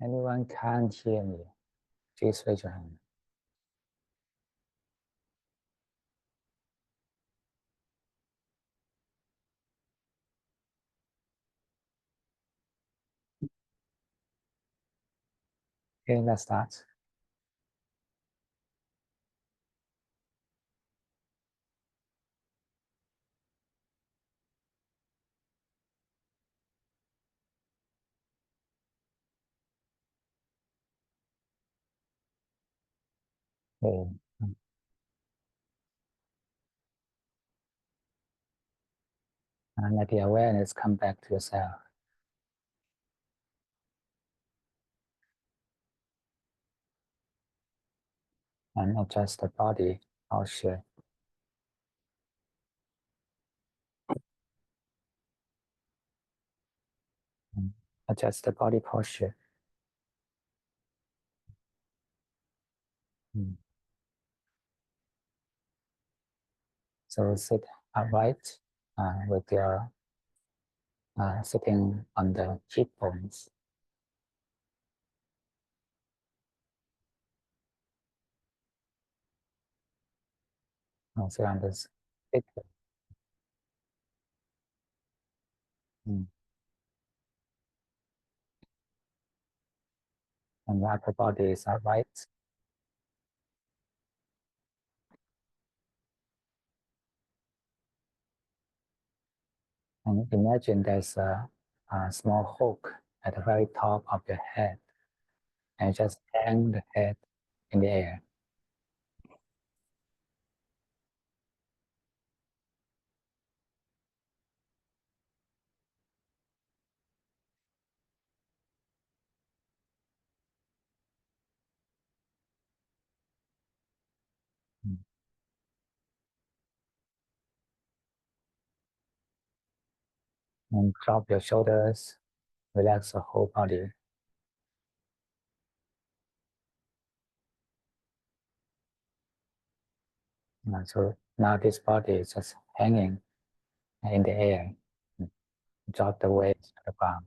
Anyone can't hear me? Please raise your hand. Okay, let's start. Okay. And let the awareness come back to yourself. And adjust the body posture. Adjust the body posture. So sit upright with your sitting on the cheekbones. Also on this sit. And the upper body is upright. And imagine there's a small hook at the very top of your head. And just hang the head in the air. And drop your shoulders, relax the whole body. So now this body is just hanging in the air. Drop the weight to the ground.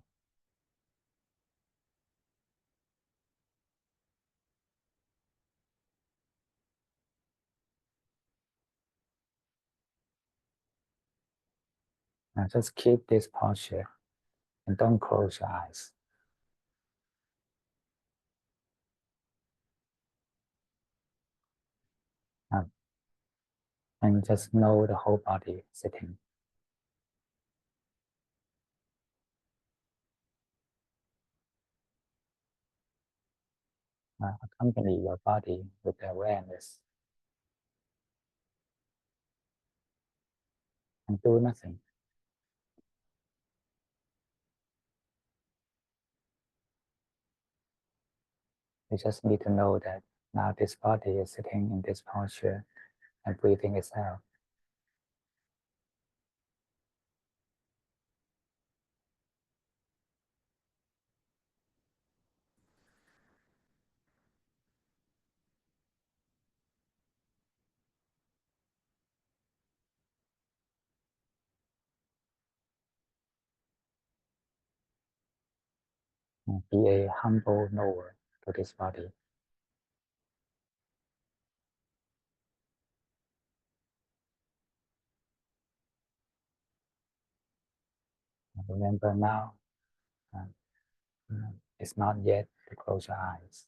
Now just keep this posture and don't close your eyes. And just know the whole body sitting. Accompany your body with the awareness and do nothing. You just need to know that now this body is sitting in this posture and breathing itself. Be a humble knower to this body. Remember now, it's not yet to close your eyes.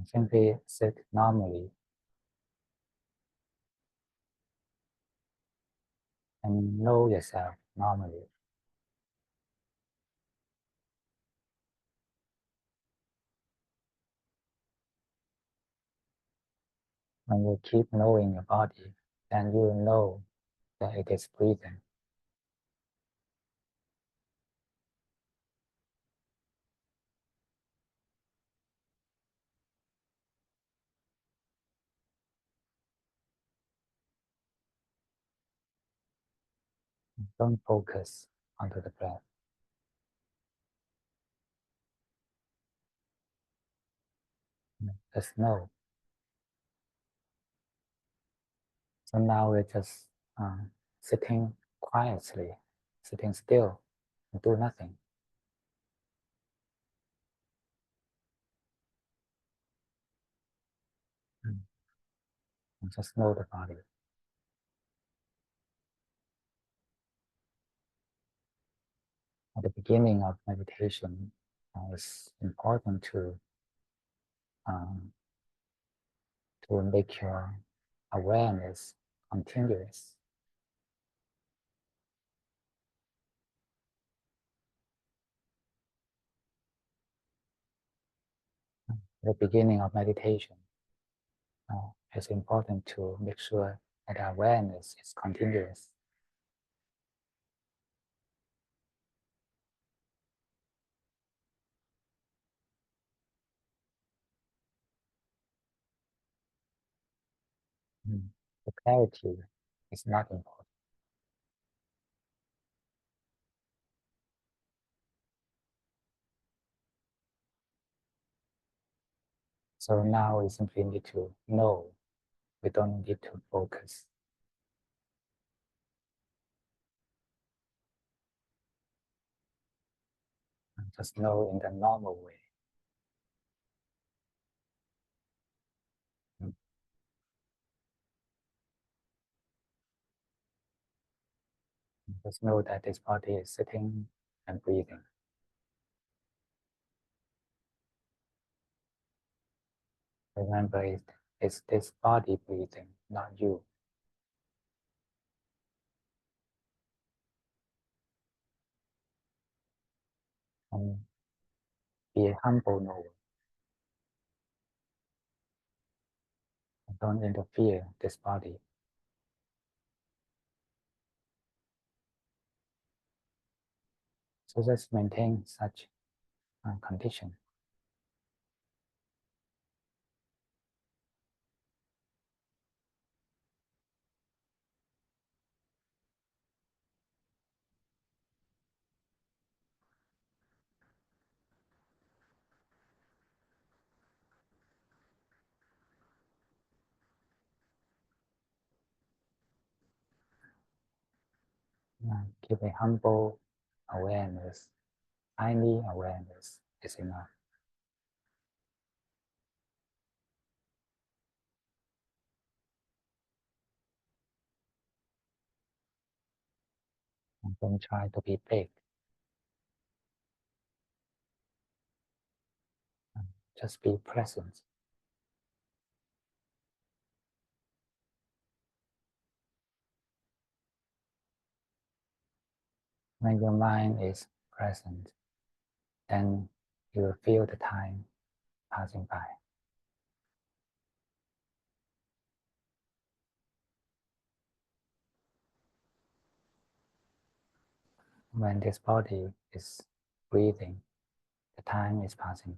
Simply sit normally and know yourself normally. When you keep knowing your body, then you will know that it is breathing. Don't focus onto the breath. Just know. So now we're just sitting quietly sitting still and do nothing. And just know the body. At the beginning of meditation, it's important um, to make your awareness continuous. At the beginning of meditation, it's important to make sure that awareness is continuous. The clarity is not important. So now we simply need to know. We don't need to focus. Just know in the normal way. Just know that this body is sitting and breathing. Remember, it's this body breathing, not you. And be a humble knower. Don't interfere this body. So just maintain such condition. Keep a humble awareness. Tiny awareness is enough. And don't try to be big. Just be present. When your mind is present, then you will feel the time passing by. When this body is breathing, the time is passing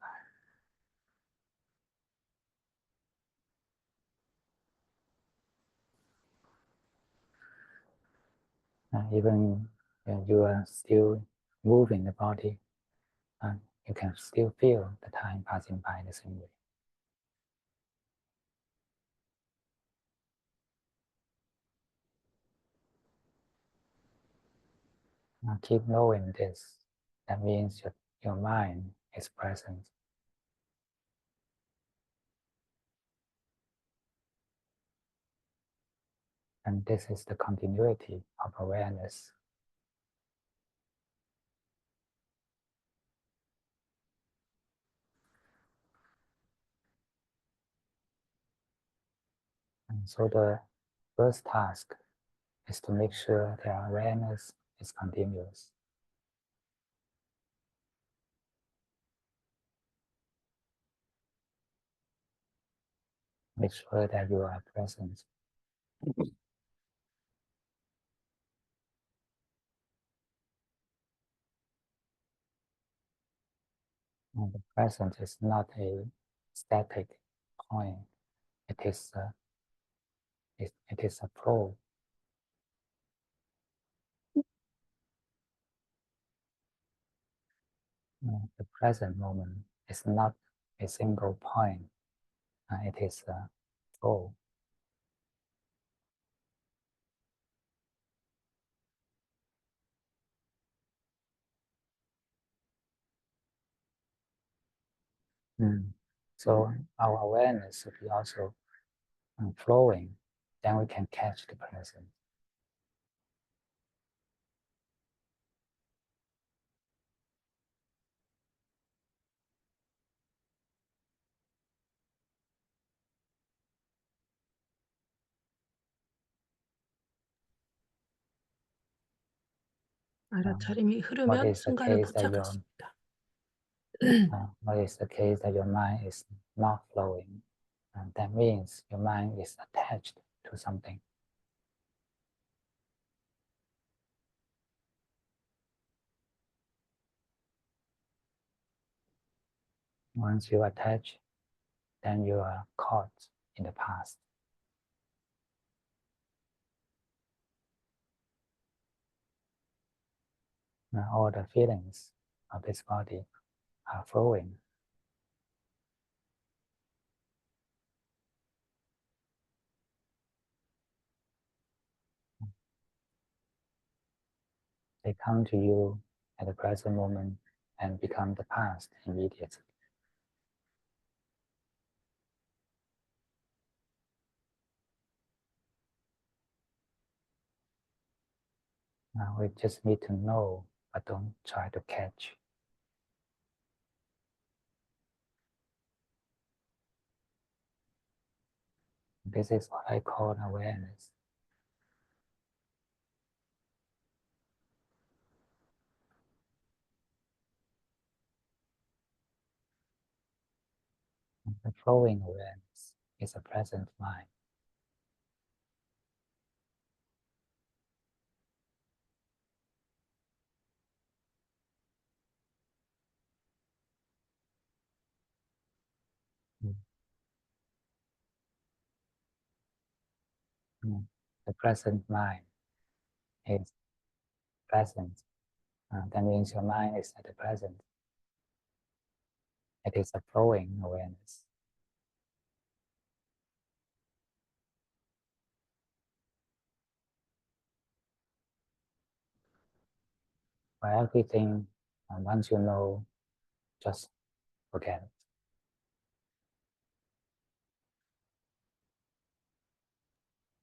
by. Even when you are still moving the body, you can still feel the time passing by the same way. Keep knowing this. That means your mind is present. And this is the continuity of awareness. And so the first task is to make sure the awareness is continuous. Make sure that you are present. And the present is not a static point. It is a flow. The present moment is not a single point. It is a flow. So our awareness should be also flowing, then we can catch the present. 알아차림이 What 흐르면 is the 순간을 case that 포착할 수 your 있다. what is the case that your mind is not flowing? That means your mind is attached to something. Once you attach, then you are caught in the past. All the feelings of this body are flowing. They come to you at the present moment and become the past immediately. We just need to know, but don't try to catch. This is what I call awareness. The flowing awareness is a present mind. The present mind is present. That means your mind is at the present. It is a flowing awareness. For everything, once you know, just forget it.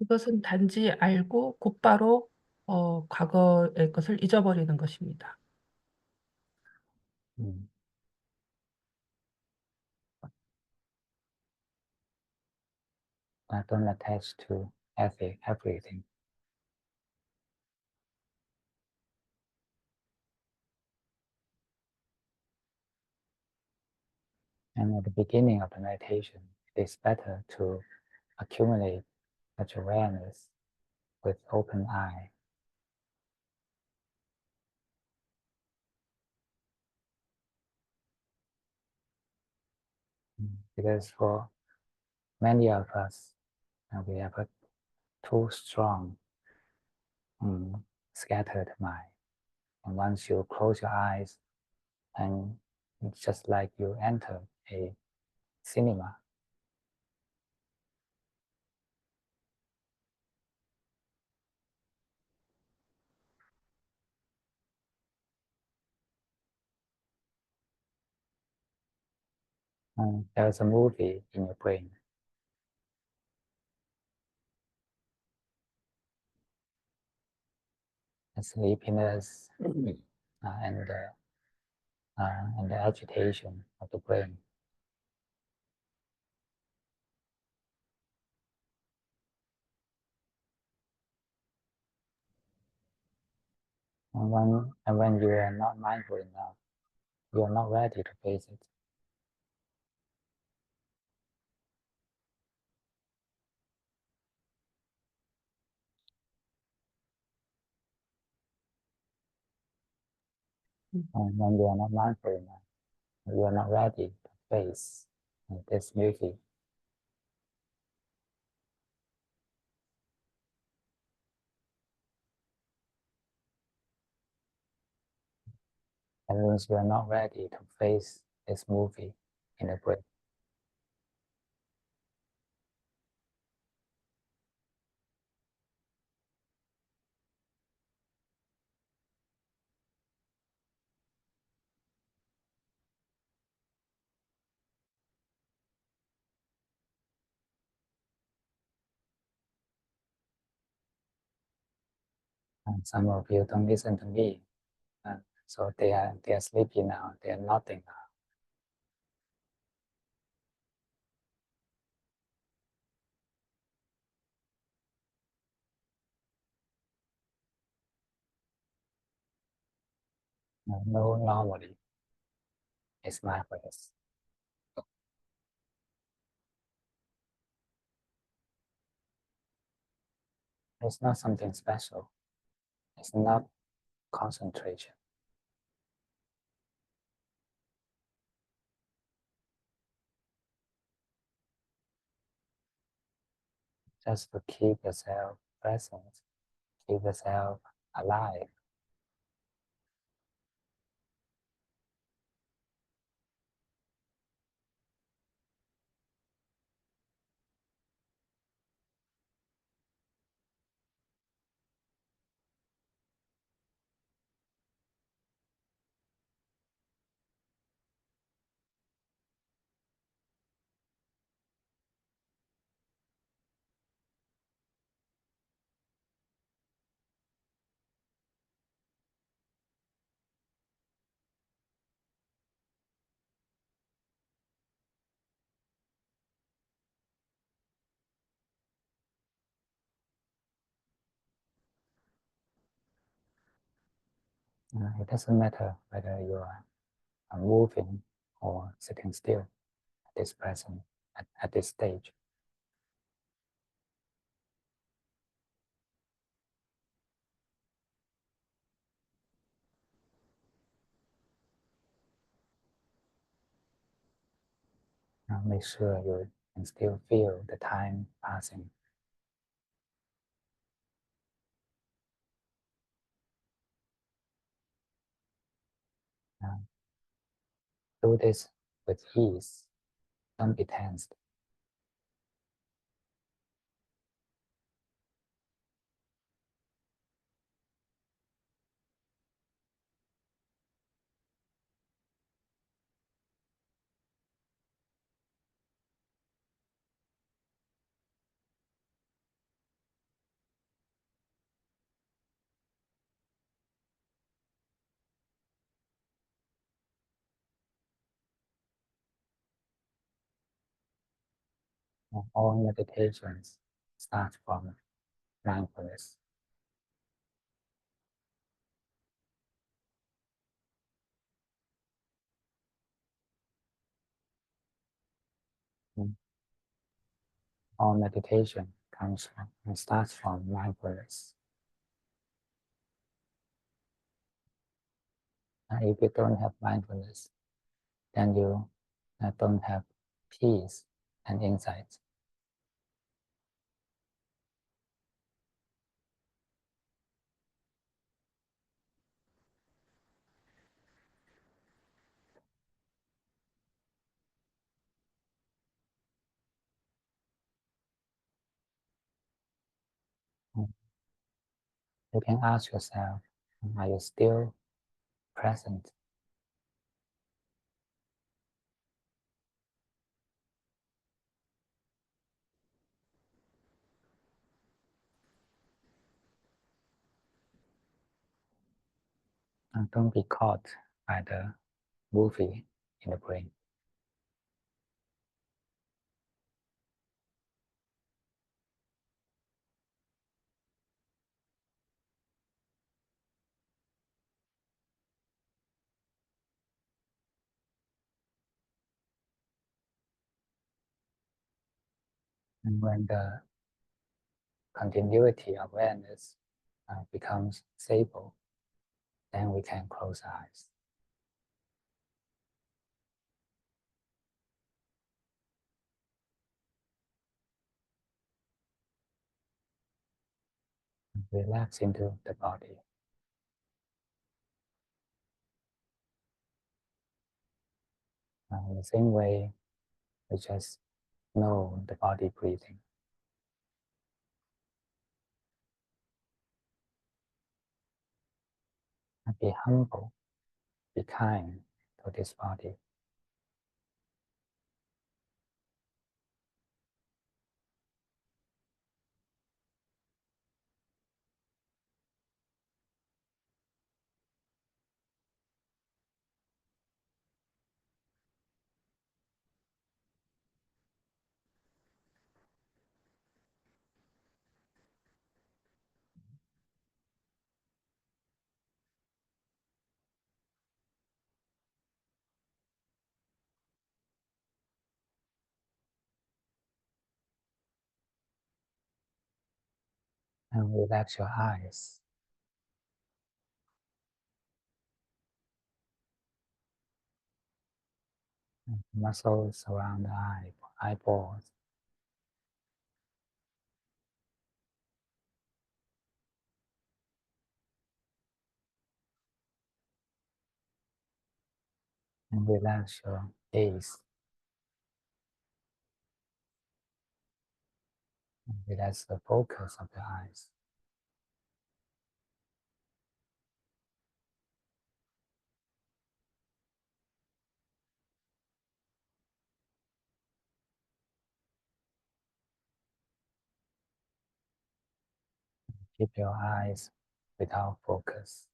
이것은 단지 알고 곧바로 과거의 것을 잊어버리는 것입니다. Don't attach to everything. And at the beginning of the meditation, it is better to accumulate such awareness with open eye. Because for many of us, we have a too strong, scattered mind. And once you close your eyes, and it's just like you enter a cinema. There's a movie in your brain. The sleepiness and the agitation of the brain. And when you are not mindful enough, you are not ready to face it. And when you are not mindful enough, you are not ready to face this movie. That means you are not ready to face this movie in the brain. And some of you don't listen to me, so they are sleepy now. They are nothing now. No, normally it's mindfulness. It's not something special. It's not concentration. Just to keep yourself present, keep yourself alive. It doesn't matter whether you are moving or sitting still at this present, at this stage. Make sure you can still feel the time passing. Uh, do this with ease. Don't be tensed. All meditations start from mindfulness. Mm. All meditation comes from and starts from mindfulness. If you don't have mindfulness, then you don't have peace and insight. Mm. You can ask yourself, are you still present? And don't be caught by the movie in the brain. And when the continuity awareness becomes stable, then we can close eyes. Relax into the body. In the same way, we just know the body breathing. And be humble, be kind to this body. And relax your eyes. Muscles around the eyeballs. And relax your gaze. And relax the focus of the eyes. Keep your eyes without focus.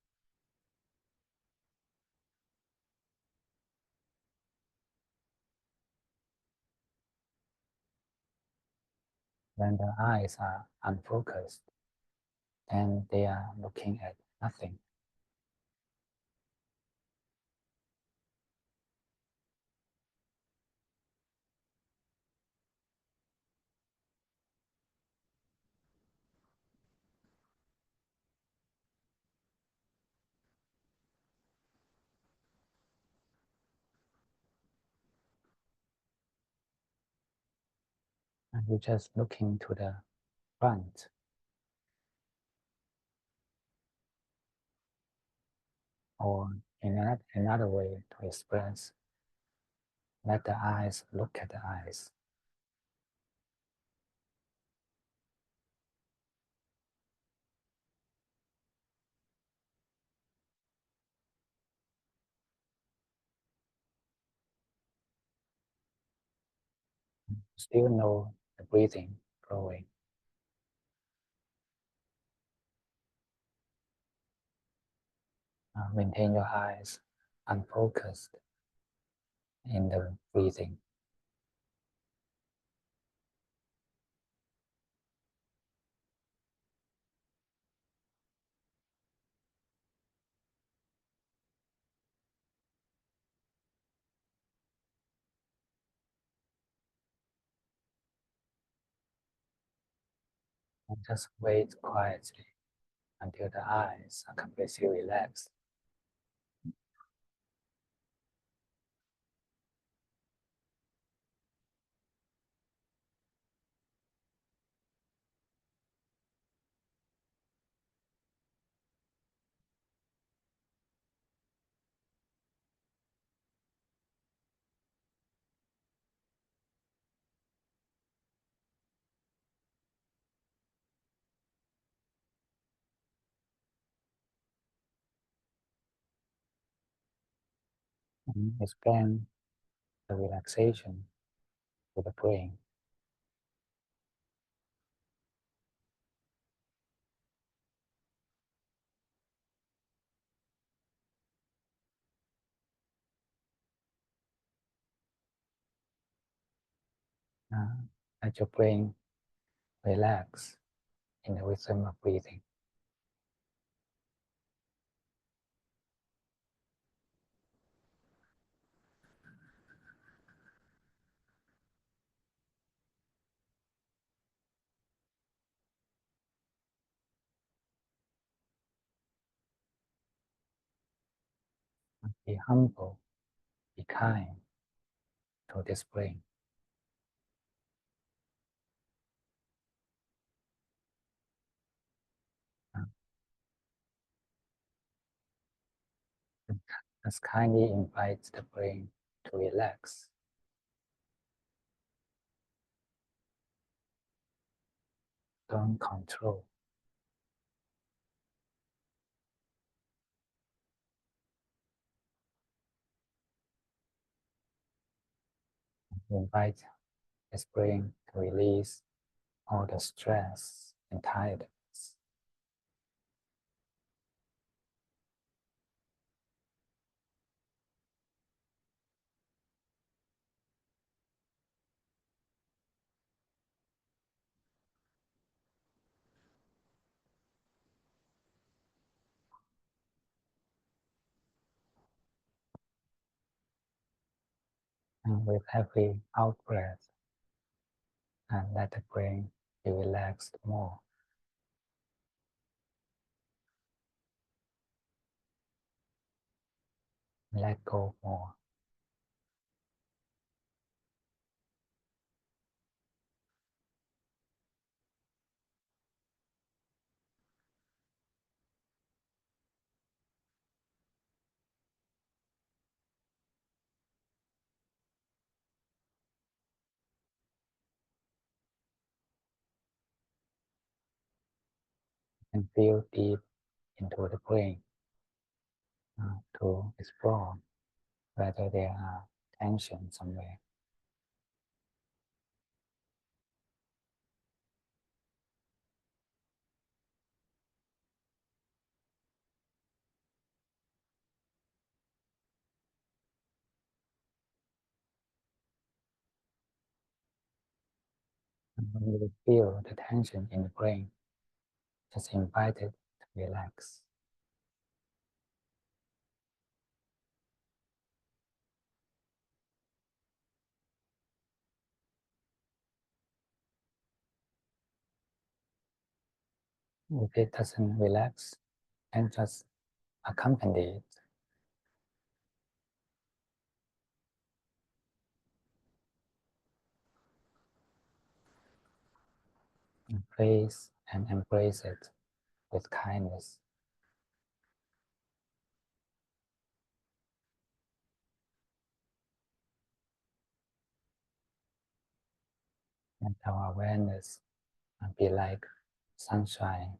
When the eyes are unfocused, then they are looking at nothing. And you're just looking to the front, or in another way to express, let the eyes look at the eyes. Still know the breathing flowing. Maintain your eyes unfocused in the breathing. And just wait quietly until the eyes are completely relaxed. And expand the relaxation to the brain. Uh, let your brain relax in the rhythm of breathing. Be humble, be kind to this brain. Uh, just kindly invite the brain to relax. Don't control. Invite this brain to release all the stress and tiredness. And with every out breath, and let the brain be relaxed more. let go more. And feel deep into the brain to explore whether there are tension somewhere. And when you feel the tension in the brain, just invite it to relax. If it doesn't relax, then just accompany it. And face and embrace it with kindness. And our awareness be like sunshine.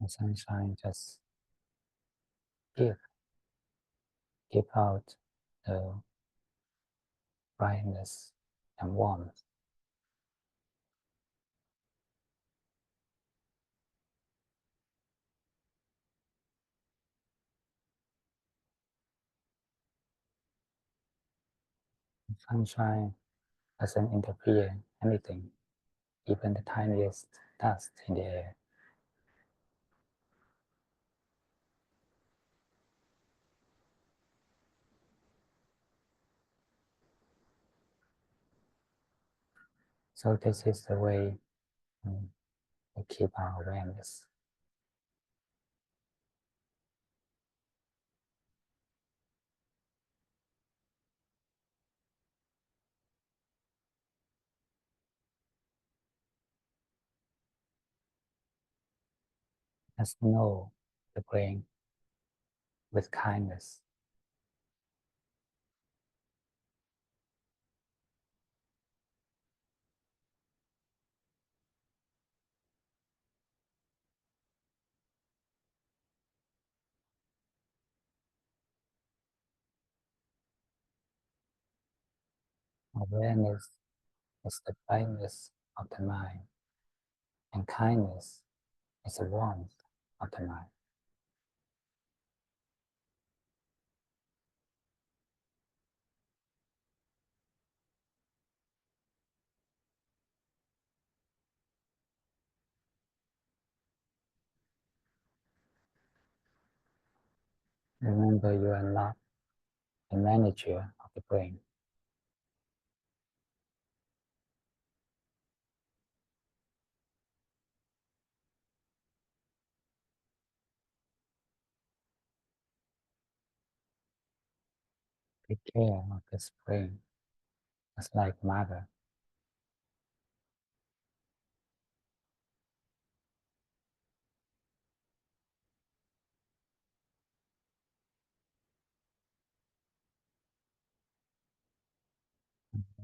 And sunshine just give, give out the brightness and warmth. Sunshine doesn't interfere anything, even the tiniest dust in the air. So this is the way to keep our awareness. Just know the brain with kindness. Awareness is the brightness of the mind, and kindness is the warmth of the mind. Remember, you are not the manager of the brain. Take care of this brain, just like mother.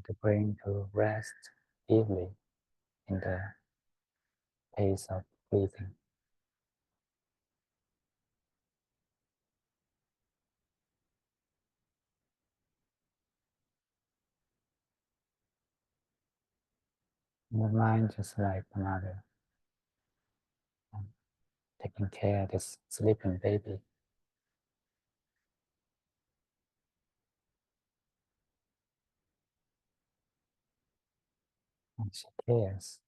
The brain to rest deeply in the pace of breathing. The mind just like the mother, taking care of this sleeping baby. And she cares,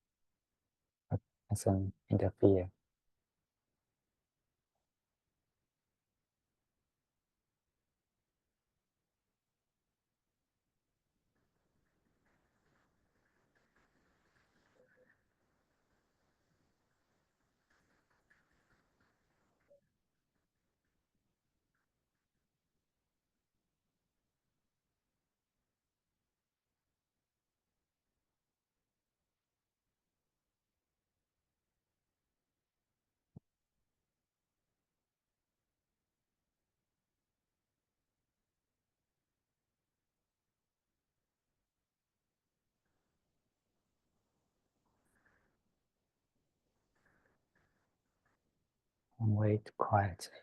but doesn't interfere. and wait quietly.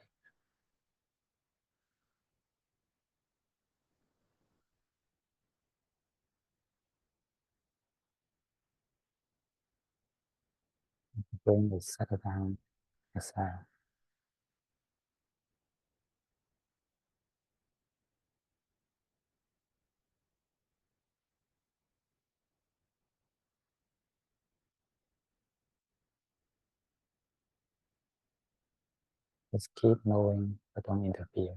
The brain will settle down as well. Just keep knowing, but don't interfere.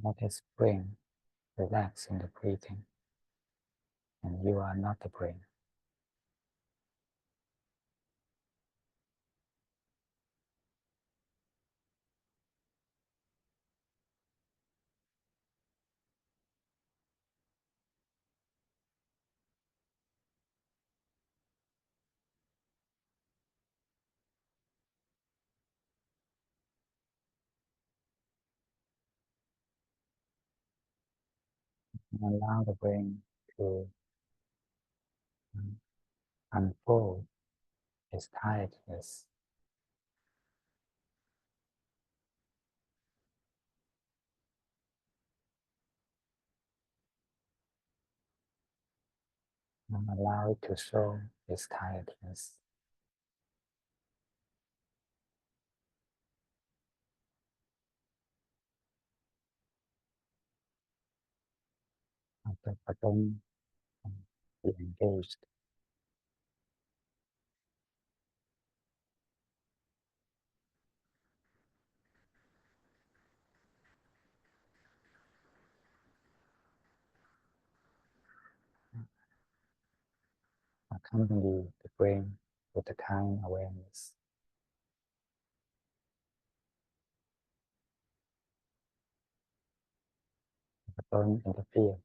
Notice brain relax in the breathing, and you are not the brain. And allow the brain to um, unfold its tiredness, and allow it to show its tiredness. But don't be engaged. Accompany the brain with the kind awareness. But don't interfere.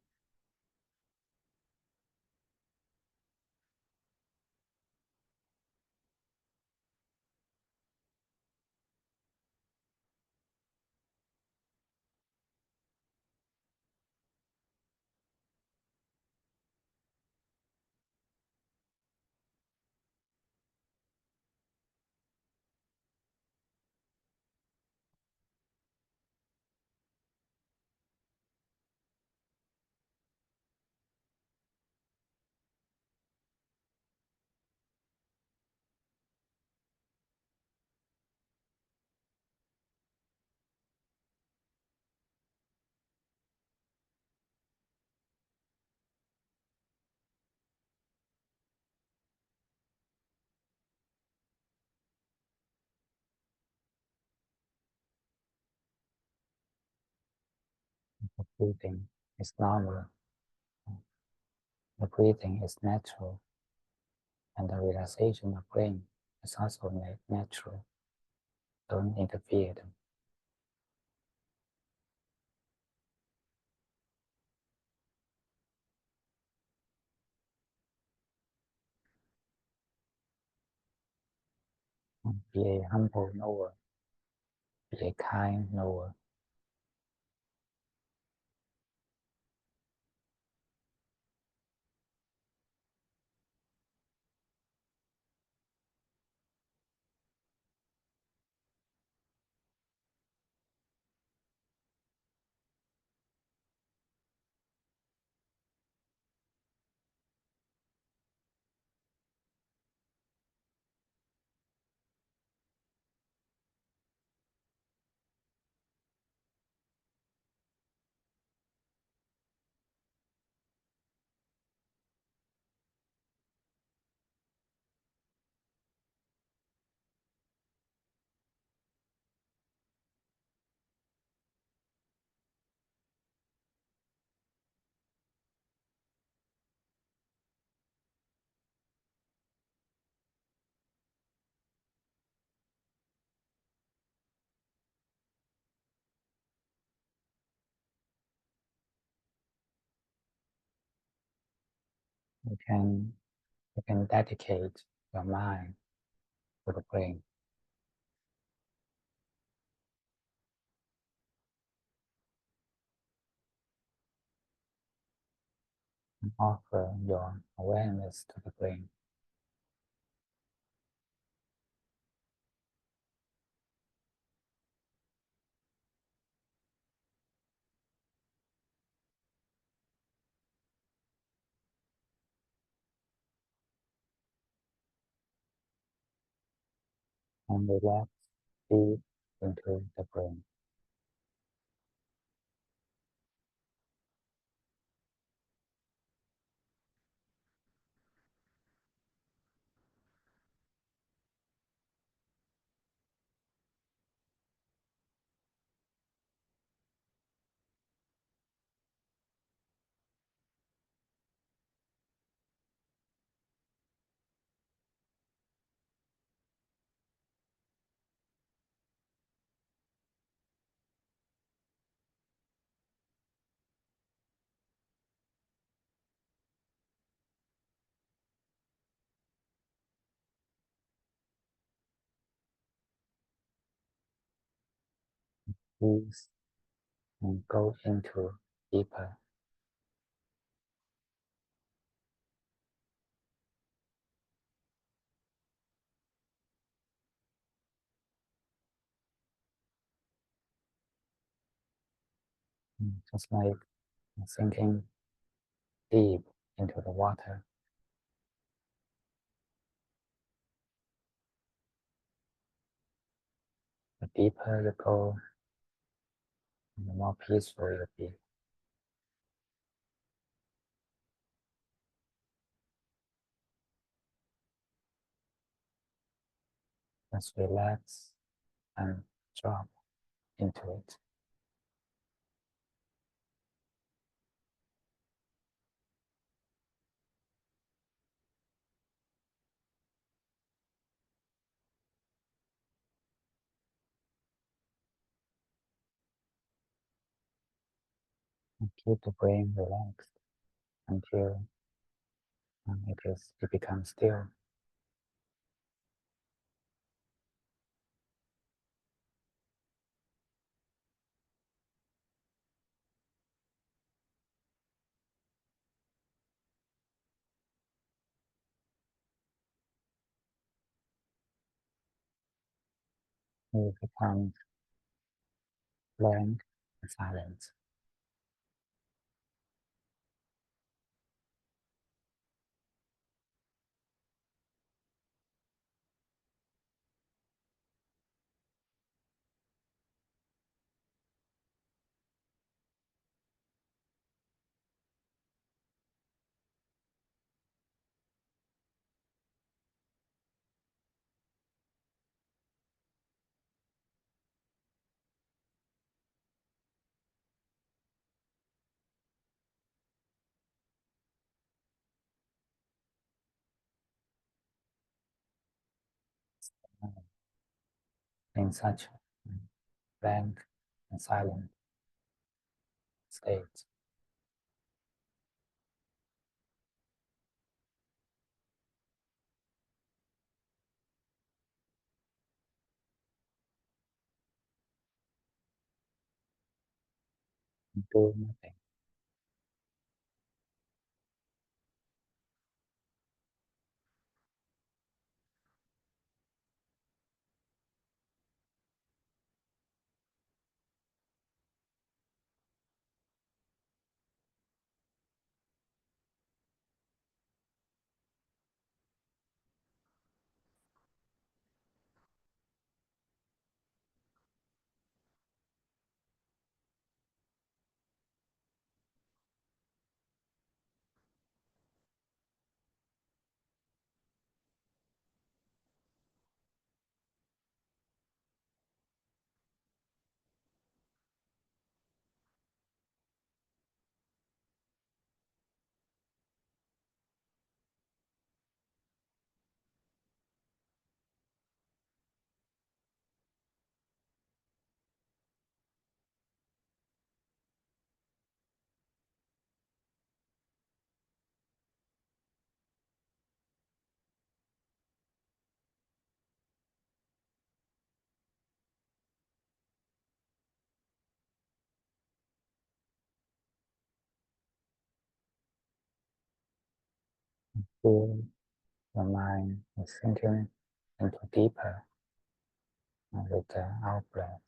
The breathing is normal. The breathing is natural, and the relaxation of brain is also natural. Don't interfere them. Be a humble knower. Be a kind knower. You can you can dedicate your mind to the brain and offer your awareness to the brain. And relax deep into the brain. Peace and go into deeper. Just like sinking deep into the water. The deeper you go, the more peaceful you'll be. Just relax and drop into it. And keep the brain relaxed until it becomes still. It becomes blank and silent. in such blank and silent state. Do nothing. Feel your mind is sinking into deeper with the out breath.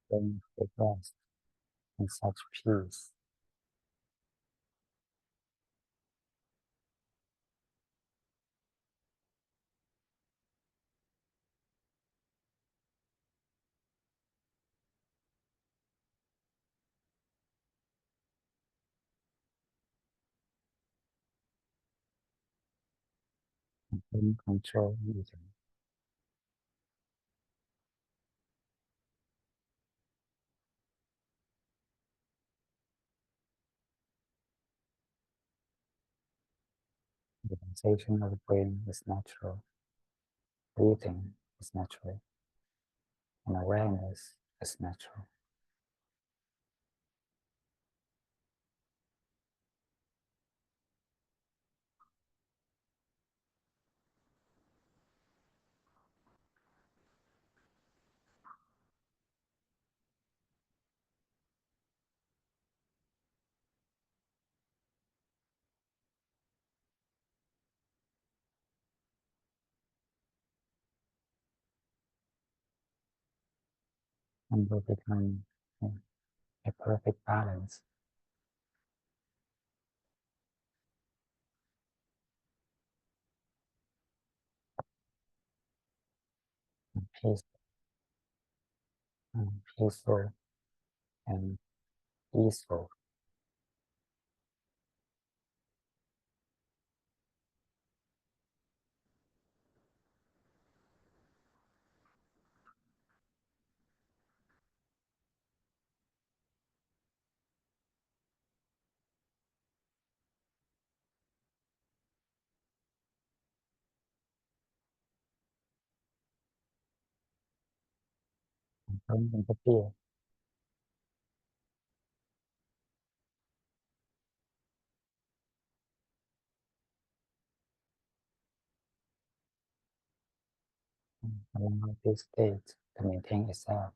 Bring the rest in such peace and bring control easily. The sensation of the brain is natural, breathing is natural, and awareness is natural. And will become a perfect balance and peaceful and easeful. And don't interfere. Allow this state to maintain itself.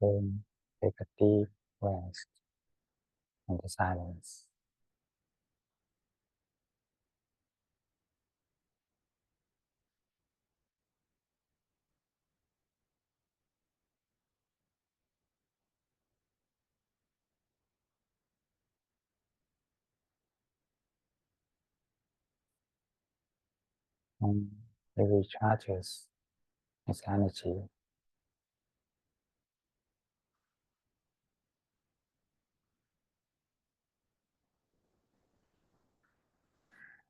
Again, take a deep rest in the silence. And it recharges its energy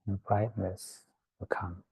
and brightness will come.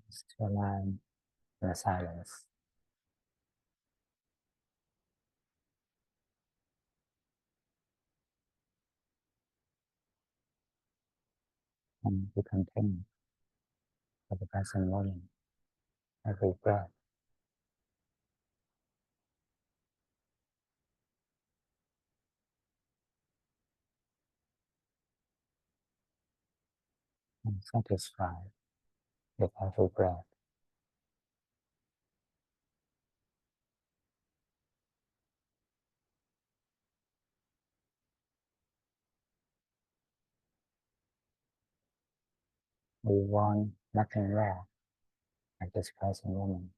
Just to align in the silence and be content for the present moment, every breath, and satisfied with every breath. We want nothing more at this present moment.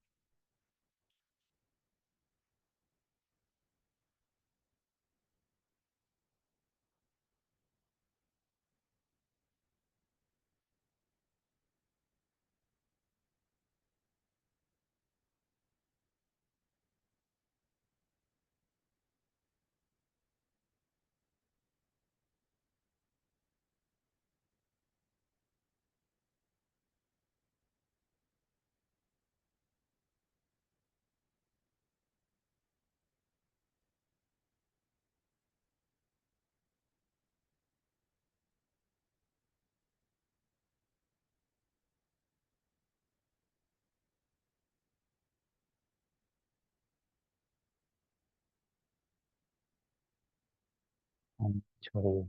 And actually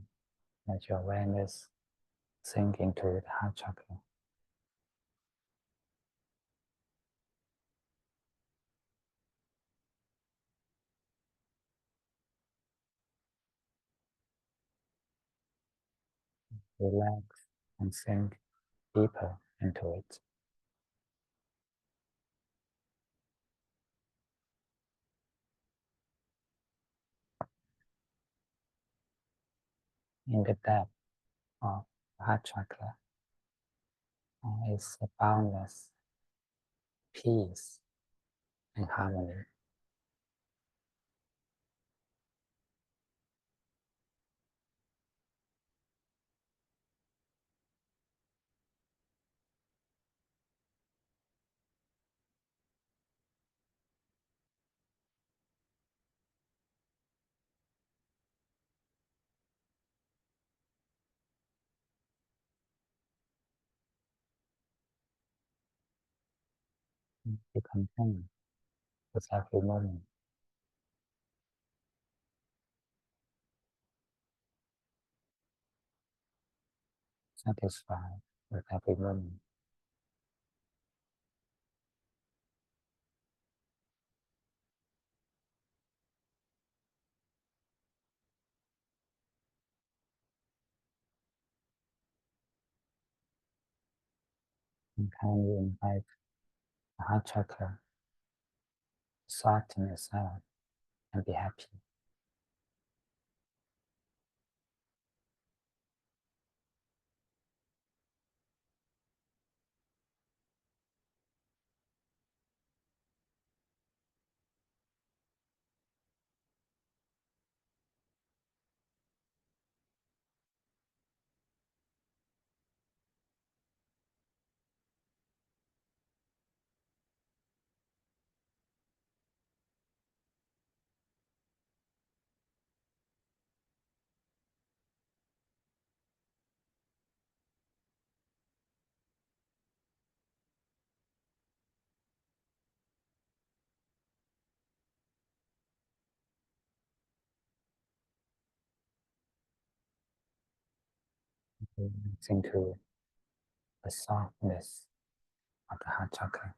let your awareness sink into the heart chakra. Relax and sink deeper into it. In the depth of the heart chakra is a boundless peace and harmony. Be content with every moment, satisfied with every moment. And kindly invite the heart chakra to soften itself and be happy. Listen to the softness of the heart chakra.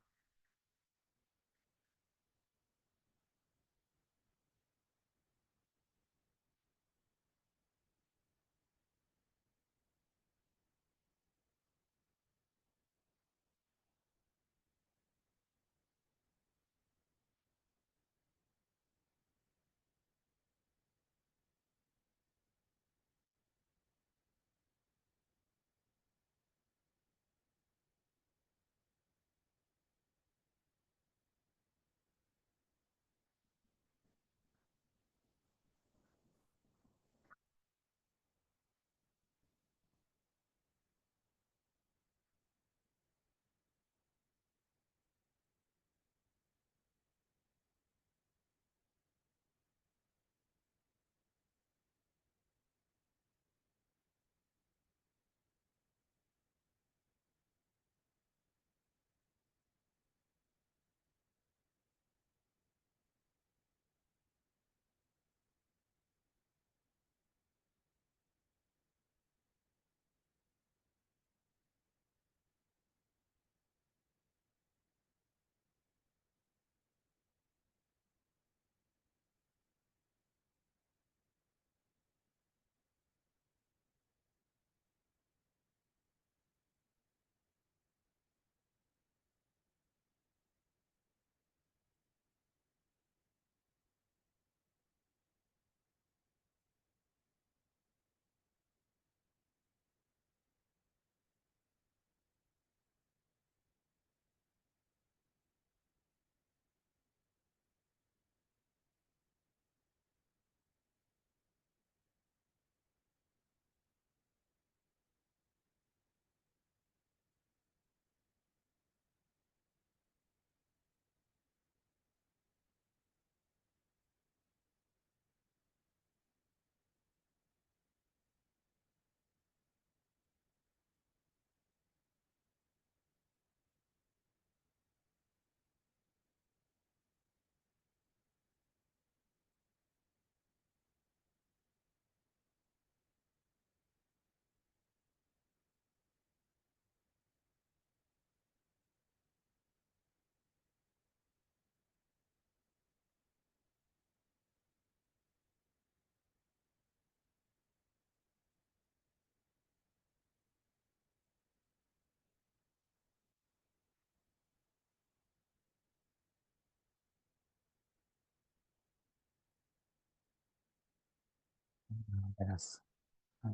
Let us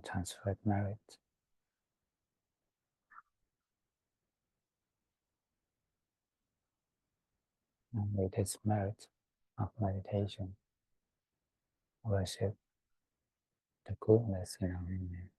transfer merit. with its merit of meditation, worship the goodness in our mind.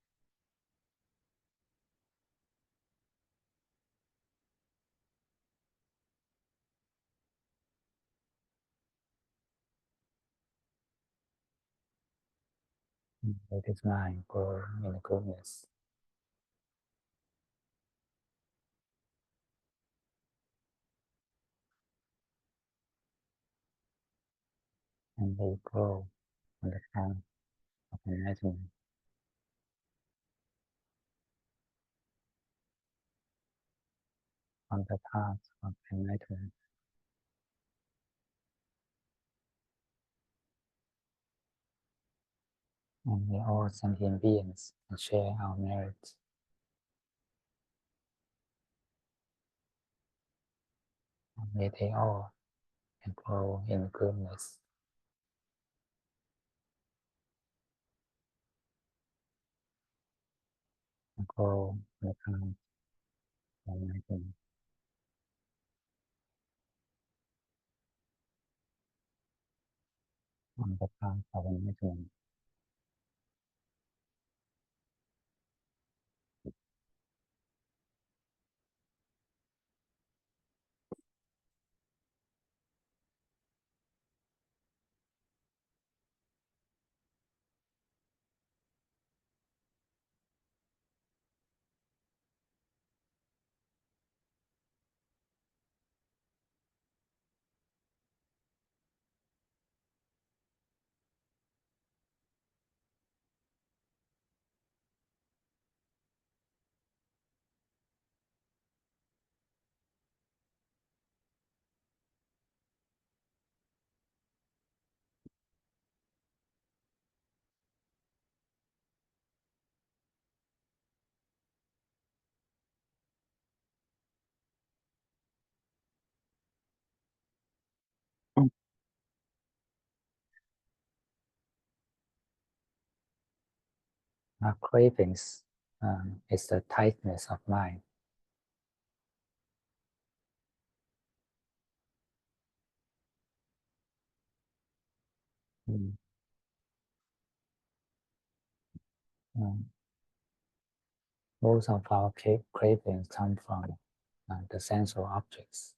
With its mind grow in the goodness. And we grow on the path of enlightenment, on the path of enlightenment. And we all sentient beings can share our merits. And may they all can grow in goodness. And grow on the path of enlightenment. On the path of enlightenment. Our cravings is the tightness of mind. Mm. Most of our cravings come from the sensual objects.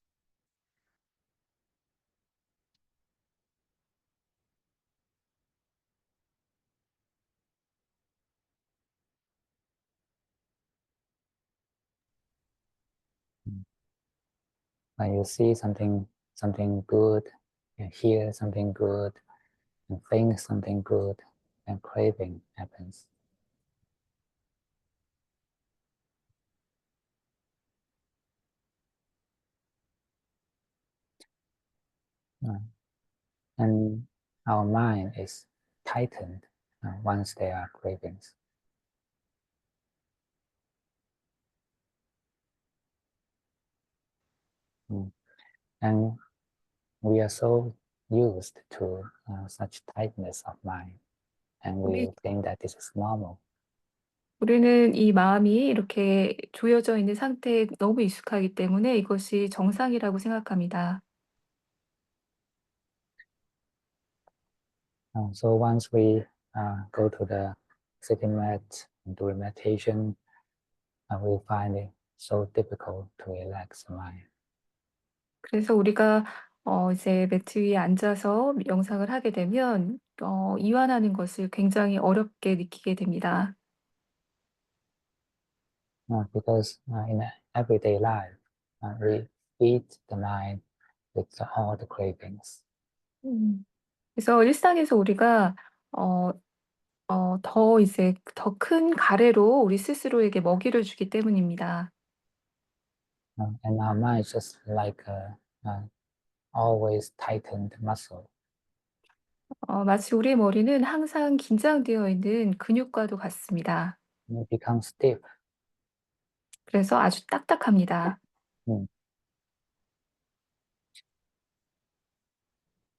Mm. When you see something good, you hear something good, and think something good, and craving happens. And our mind is tightened once there are cravings. And we are so used to such tightness of mind, and we 우리, think that this is normal. 우리는 이 마음이 이렇게 조여져 있는 상태에 너무 익숙하기 때문에 이것이 정상이라고 생각합니다. So once we go to the sitting mat and do meditation, we find it so difficult to relax the mind. 그래서 우리가 이제 매트 위에 앉아서 명상을 하게 되면 이완하는 것을 굉장히 어렵게 느끼게 됩니다. Because in everyday life, we feed the mind with all the cravings. 음. 그래서 일상에서 우리가 더 이제 더 큰 가래로 우리 스스로에게 먹이를 주기 때문입니다. And our mind is just like a always tightened muscle. 마치 우리 머리는 항상 긴장되어 있는 근육과도 같습니다. And it becomes stiff. 그래서 아주 딱딱합니다. Mm.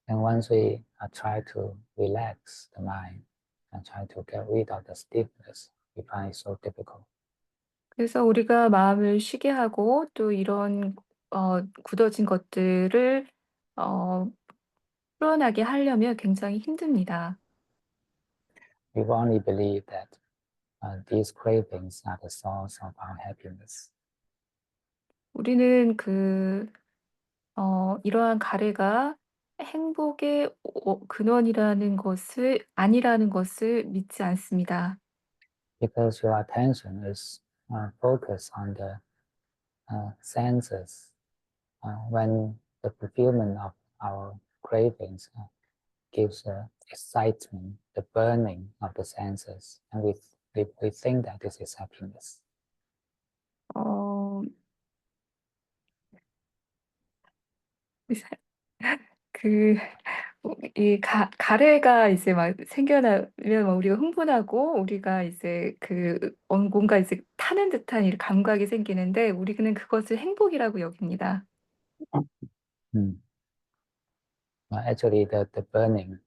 And once we try to relax the mind and try to get rid of the stiffness, we find it so difficult. 그래서 우리가 마음을 쉬게 하고 또 이런 굳어진 것들을 어, 풀어나게 하려면 굉장히 힘듭니다. We wrongly believe that these cravings are the source of our happiness. 우리는 이러한 가래가 행복의 근원이라는 것을 아니라는 것을 믿지 않습니다. Because your attention is focused on the senses, when the fulfillment of our cravings gives excitement, the burning of the senses, and we think that this is happiness. 어, 그, 이 가래가 이제 막 생겨나면 막 우리가 흥분하고 우리가 이제 뭔가 이제 타는 듯한 이 감각이 생기는데 우리는 그것을 행복이라고 여깁니다. Mm. Actually, the burning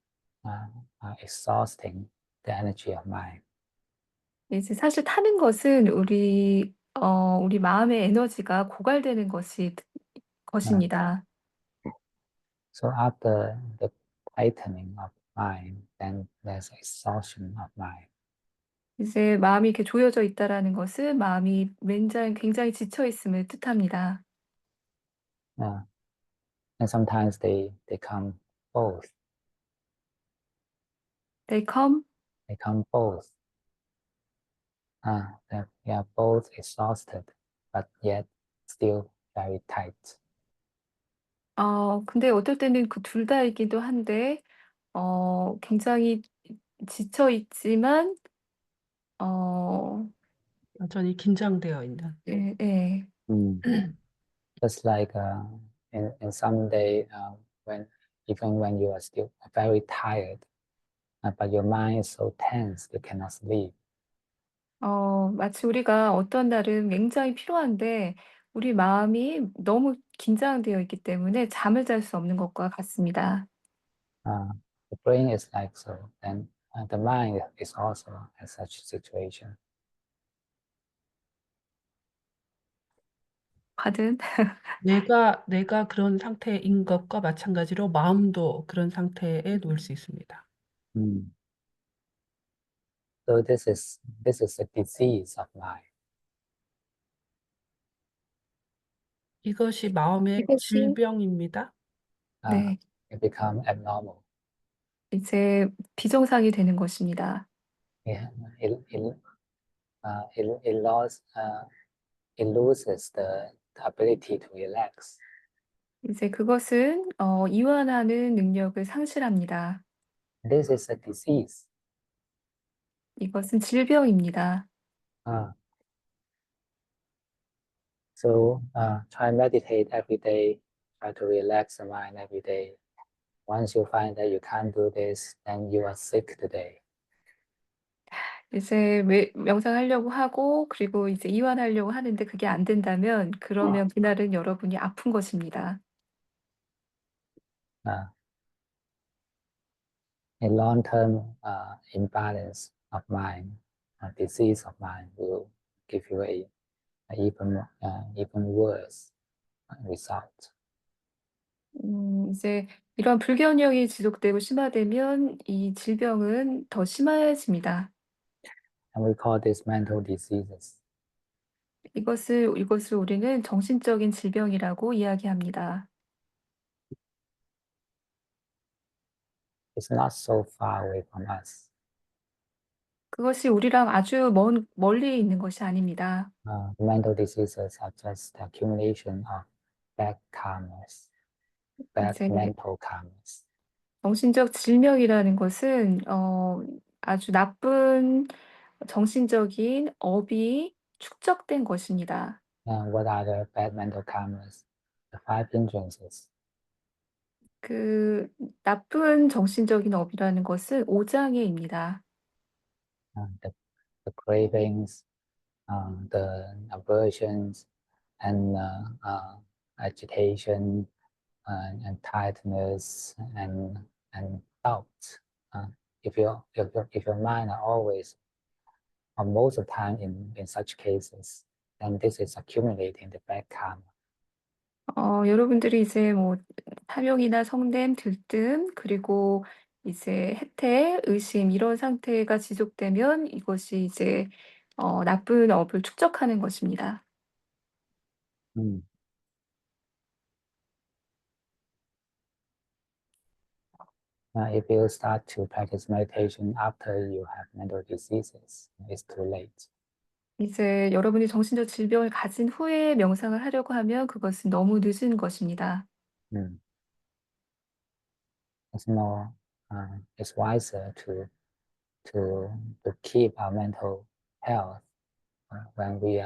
are exhausting the energy of mind. 이제 사실 타는 것은 우리 마음의 에너지가 고갈되는 것입니다. So after the tightening of mind, then there's exhaustion of mind. 이제 마음이 이렇게 조여져 있다라는 것은 마음이 굉장히 지쳐 있음을 뜻합니다. And sometimes they come both. They come. They come both. That we are both exhausted, but yet still very tight. 근데 어떨 때는 그 둘 다이기도 한데 굉장히 지쳐 있지만 어 여전히 긴장되어 있는. 예 예. Just like in some day when even when you are still very tired, but your mind is so tense you cannot sleep. 마치 우리가 어떤 날은 굉장히 피로한데 우리 마음이 너무 긴장되어 있기 때문에 잠을 잘 수 없는 것과 같습니다. The brain is like so, and the mind is also in such situation. 하든 내가 그런 상태인 것과 마찬가지로 마음도 그런 상태에 놓일 수 있습니다. Mm. So this is a disease of mind. 이것이 마음의 이것이 질병입니다. 네. It become abnormal. 이제 비정상이 되는 것입니다. Yeah, it loses the ability to relax. 이제 그것은 이완하는 능력을 상실합니다. This is a disease. 이것은 질병입니다. So try meditate every day. Try to relax the mind every day. Once you find that you can't do this, then you are sick today. 이제 명상하려고 하고 그리고 이제 이완하려고 하는데 그게 안 된다면 그러면 그날은 여러분이 아픈 것입니다. Uh, a long-term imbalance of mind, a disease of mind will give you a even worse result. 이제 이런 불균형이 지속되고 심화되면 이 질병은 더 심해집니다. And we call this mental diseases. 이것을 우리는 정신적인 질병이라고 이야기합니다. It's not so far away from us. 그것이 우리랑 아주 멀리 있는 것이 아닙니다. The mental diseases are just the accumulation of bad karmas, bad 이제 mental karmas. 정신적 질병이라는 것은 아주 나쁜 정신적인 업이 축적된 것입니다. What are the bad mental karmas? The five hindrances. 그 나쁜 정신적인 업이라는 것은 오장애입니다. The cravings, the aversions, and agitation, and tiredness, and doubt. If your mind are always, or most of the time in such cases, then this is accumulating the bad karma. 여러분들이 이제 뭐 탐욕이나 성냄, 들뜸, 그리고 이제 해태, 의심 이런 상태가 지속되면 이것이 이제 나쁜 업을 축적하는 것입니다. Mm. If you start to practice meditation after you have mental diseases, it's too late. 이제 여러분이 정신적 질병을 가진 후에 명상을 하려고 하면 그것은 너무 늦은 것입니다. Mm. It's more, it's wiser to to keep our mental health when we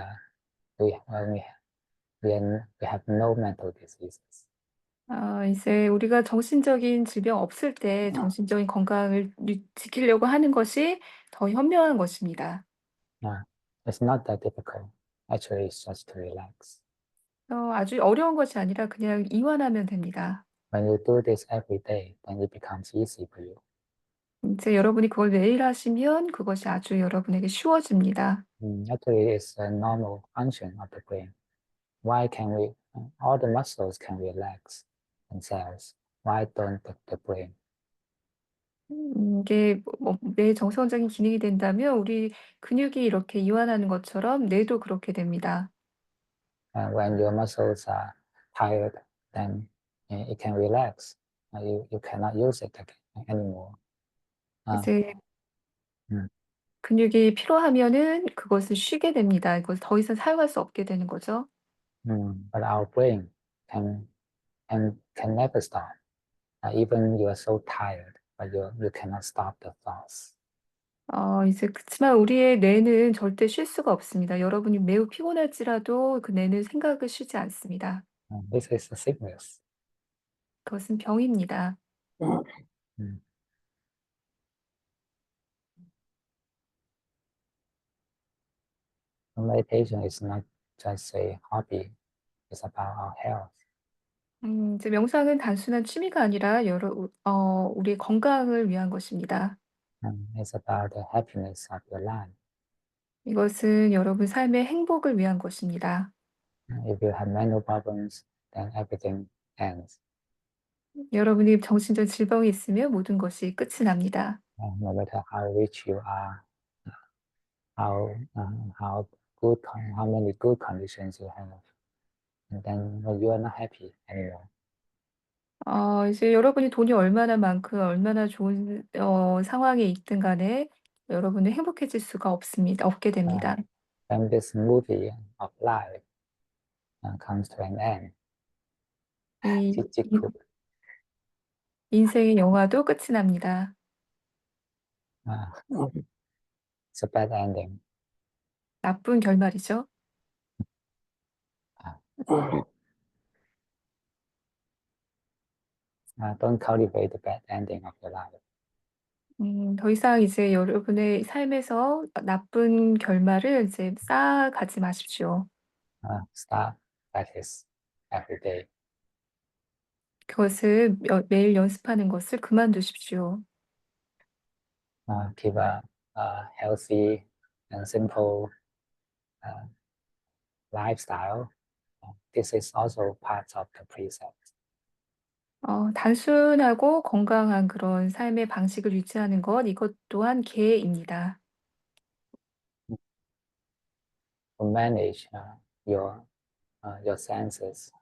have no mental diseases. 이제 우리가 정신적인 질병 없을 때 정신적인 건강을 지키려고 하는 것이 더 현명한 것입니다. It's not that difficult. Actually, it's just to relax. 아주 어려운 것이 아니라 그냥 이완하면 됩니다. When you do this every day, then it becomes easy for you. 이제 여러분이 그걸 매일 하시면 그것이 아주 여러분에게 쉬워집니다. Actually, it's a normal function of the brain. Why can we? All the muscles can relax themselves. Why don't the brain? 이게 뇌 정상적인 기능이 된다면 우리 근육이 이렇게 이완하는 것처럼 뇌도 그렇게 됩니다. When your muscles are tired, then it can relax. You cannot use it anymore. 이제 Mm, 근육이 피로하면은 그것을 쉬게 됩니다. 이걸 더 이상 사용할 수 없게 되는 거죠. but our brain can can never stop. Even you are so tired, but you cannot stop the thoughts. 이제 그치만 우리의 뇌는 절대 쉴 수가 없습니다. 여러분이 매우 피곤할지라도 그 뇌는 생각을 쉬지 않습니다. This is a sickness. 그것은 병입니다. Mm. Meditation is not just a hobby, it's about our health. 이제 명상은 단순한 취미가 아니라 우리의 건강을 위한 것입니다. It's about the happiness of your life. 이것은 여러분 삶의 행복을 위한 것입니다. If you have mental problems, then everything ends. 여러분이 정신적 질병이 있으면 모든 것이 끝이 납니다. No matter how rich you are, how how many good conditions you have, and then you are not happy anymore. 이제 여러분이 돈이 얼마나 많고 얼마나 좋은 상황에 있든 간에 여러분은 행복해질 수가 없게 Uh, 됩니다. when this movie of life comes to an end, 이 Chichiku, 인생의 영화도 끝이 납니다. uh, it's a bad ending. 나쁜 결말이죠. Uh, don't cultivate the bad ending of your life. 더 이상 이제 여러분의 삶에서 나쁜 결말을 이제 쌓아가지 마십시오. Start practice every day. 그것을 매일 연습하는 것을 그만두십시오. Keep a healthy and simple uh, lifestyle. This is also part of the precept. 단순하고 건강한 그런 삶의 방식을 유지하는 것, 이것 또한 계입니다. To manage your senses,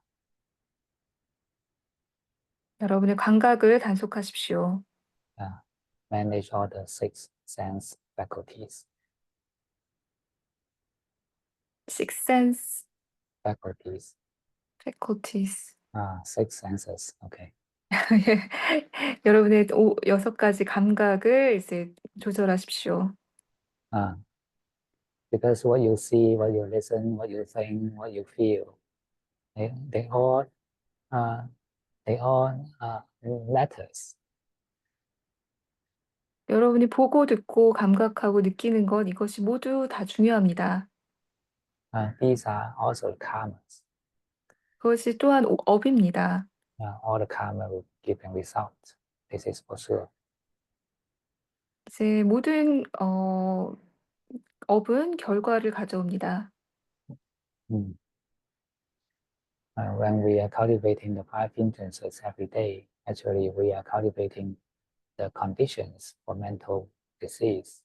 여러분의 감각을 단속하십시오. manage all the six sense faculties. Six sense Faculties. faculties. Six senses. Okay. 여러분의 6가지 감각을 이제 조절하십시오. Because what you see, what you listen, what you think, what you feel, they all uh, matters. 여러분이 보고 듣고 감각하고 느끼는 것, 이것이 모두 다 중요합니다. These are also karmas. 그것이 또한 업입니다. All the karma will give a result. This is for sure. 이제 모든 업은 결과를 가져옵니다. Mm. when we are cultivating the 5 influences every day, actually we are cultivating the conditions for mental disease.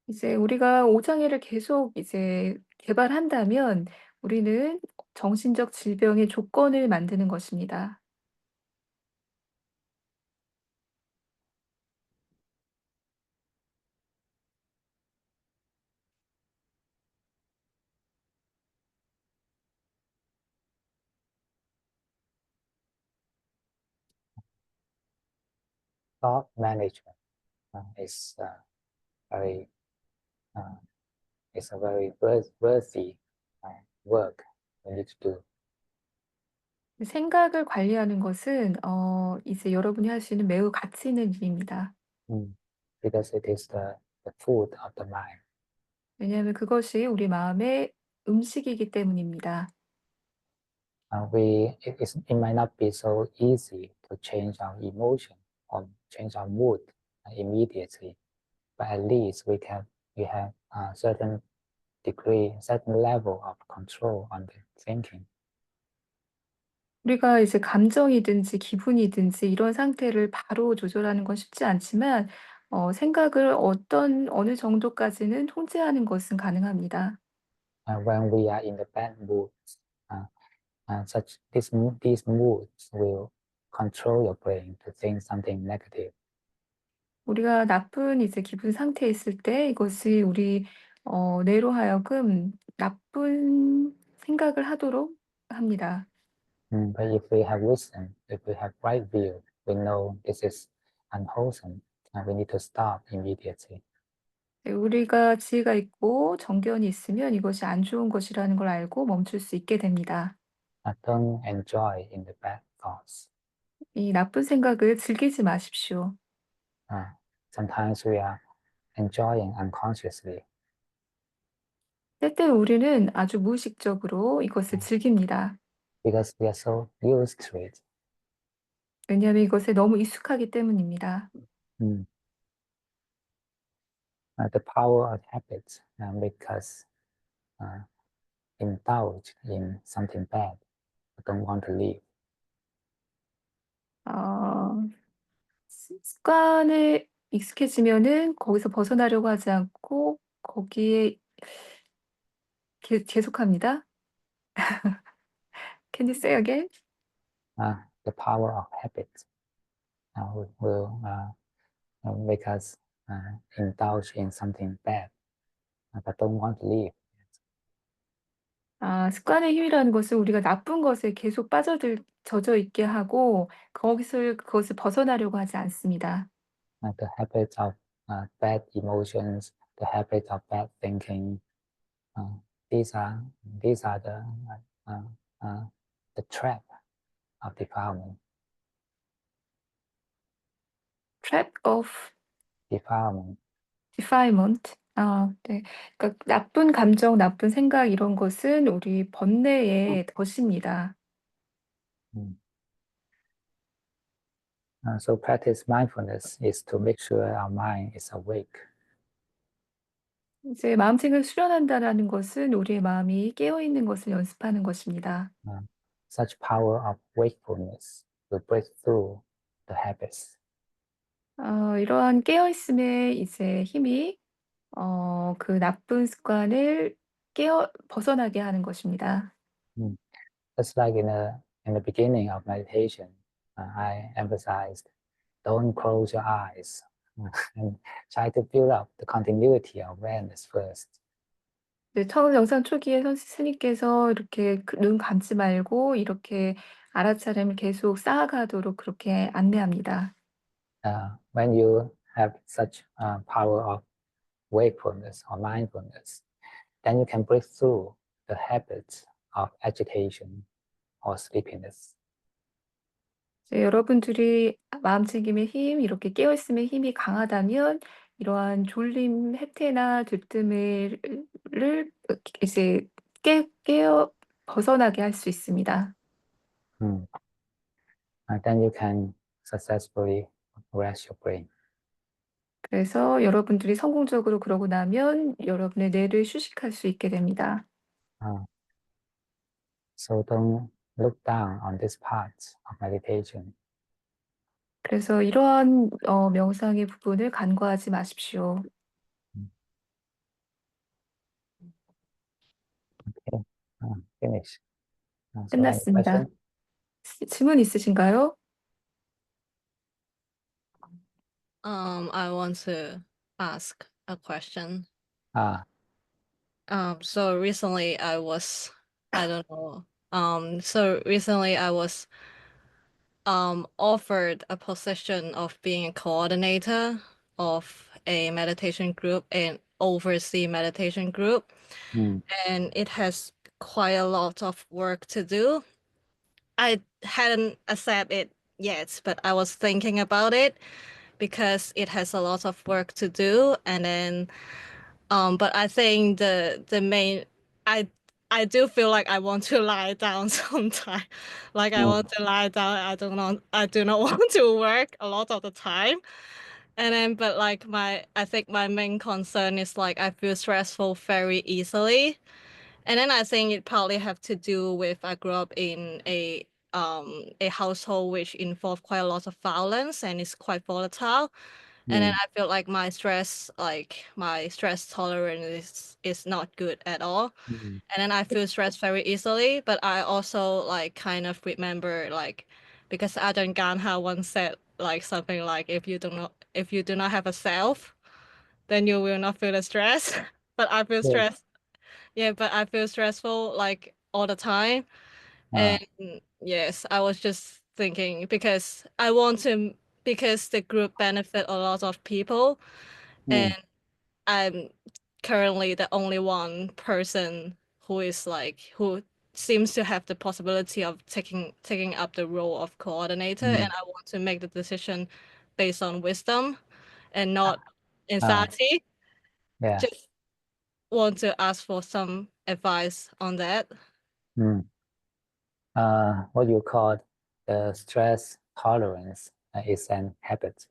이제 우리가 오장애를 계속 이제 개발한다면 우리는 정신적 질병의 조건을 만드는 것입니다. Thought management is very it's a very worthy work we need to do. 생각을 관리하는 것은 이제 여러분이 할 수 있는 매우 가치 있는 일입니다. Because it is the food of the mind. 왜냐하면 그것이 우리 마음의 음식이기 때문입니다. It might not be so easy to change our emotion or change our mood immediately, but at least we have a certain degree, certain level of control on the thinking. 우리가 이제 감정이든지 기분이든지 이런 상태를 바로 조절하는 건 쉽지 않지만 생각을 어느 정도까지는 통제하는 것은 가능합니다. When we are in the bad moods, these moods will control your brain to think something negative. 우리가 나쁜 이제 기분 상태에 있을 때 이것이 우리 뇌로 하여금 나쁜 생각을 하도록 합니다. But if we have wisdom, if we have right view, we know this is unwholesome and we need to stop immediately. 네, 우리가 지혜가 있고 정견이 있으면 이것이 안 좋은 것이라는 걸 알고 멈출 수 있게 됩니다. Don't enjoy in the bad thoughts. 이 나쁜 생각을 즐기지 마십시오. Sometimes we are enjoying unconsciously 때때로 우리는 아주 무의식적으로 이것을 즐깁니다. because we are so used to it. 왜냐하면 이것에 너무 익숙하기 때문입니다. The power of habits make us indulge in something bad, don't want to leave. 습관에 익숙해지면은 거기서 벗어나려고 하지 않고 거기에 계속합니다. Can you say again? The power of habits will make us indulge in something bad, but don't want to leave. 습관의 힘이라는 것은 우리가 나쁜 것에 계속 젖어 있게 하고 그것을 벗어나려고 하지 않습니다. The habits of bad emotions, the habits of bad thinking, these are uh, the trap of defilement. Trap of Defilement. defilement. 네. 그러니까 나쁜 감정, 나쁜 생각 이런 것은 우리 번뇌의 덫입니다. So practice mindfulness is to make sure our mind is awake. 이제 마음책을 수련한다라는 것은 우리의 마음이 깨어 있는 것을 연습하는 것입니다. Such power of wakefulness will break through the habits. 이러한 깨어 있음의 이제 힘이 그 나쁜 습관을 벗어나게 하는 것입니다. Just like in the beginning of meditation, I emphasized don't close your eyes and try to build up the continuity of awareness first. 네, 처음 영상 초기에 스님께서 이렇게 눈 감지 말고 이렇게 알아차림을 계속 쌓아가도록 그렇게 안내합니다. When you have such power of wakefulness or mindfulness, then you can break through the habits of agitation or sleepiness. 네, 여러분들이 마음챙김의 힘, 이렇게 깨어있음의 힘이 강하다면 이러한 졸림, 해태나 들뜸을 이제 깨어 벗어나게 할 수 있습니다. Then you can successfully rest your brain. 그래서 여러분들이 성공적으로 그러고 나면 여러분의 뇌를 휴식할 수 있게 됩니다. So don't look down on this part of meditation. 그래서 이러한 명상의 부분을 간과하지 마십시오. Okay, finish. So any 끝났습니다. question? 질문 있으신가요? I want to ask a question. Ah, So recently I was, I don't know. So recently I was offered a position of being a coordinator of a meditation group and oversee meditation group, and it has quite a lot of work to do. I hadn't accepted it yet, but I was thinking about it because it has a lot of work to do, and then but I think the main I do feel like I want to lie down sometimes. Like I want to lie down. I do not want to work a lot of the time. And then but like I think my main concern is like I feel stressful very easily. And then I think it probably have to do with I grew up in a household which involved quite a lot of violence and is quite volatile. And then I feel like my stress tolerance is not good at all. And then I feel stressed very easily. But I also like kind of remember like because Ajahn Ganha once said like something like if you do not have a self, then you will not feel the stress. But I feel yes. stressed. Yeah, but I feel stressful like all the time. Ah, And yes, I was just thinking because the group benefit a lot of people, and I'm currently the only one person who seems to have the possibility of taking up the role of coordinator, and I want to make the decision based on wisdom and not anxiety. yeah. Just want to ask for some advice on that. What you call the stress tolerance is an habit.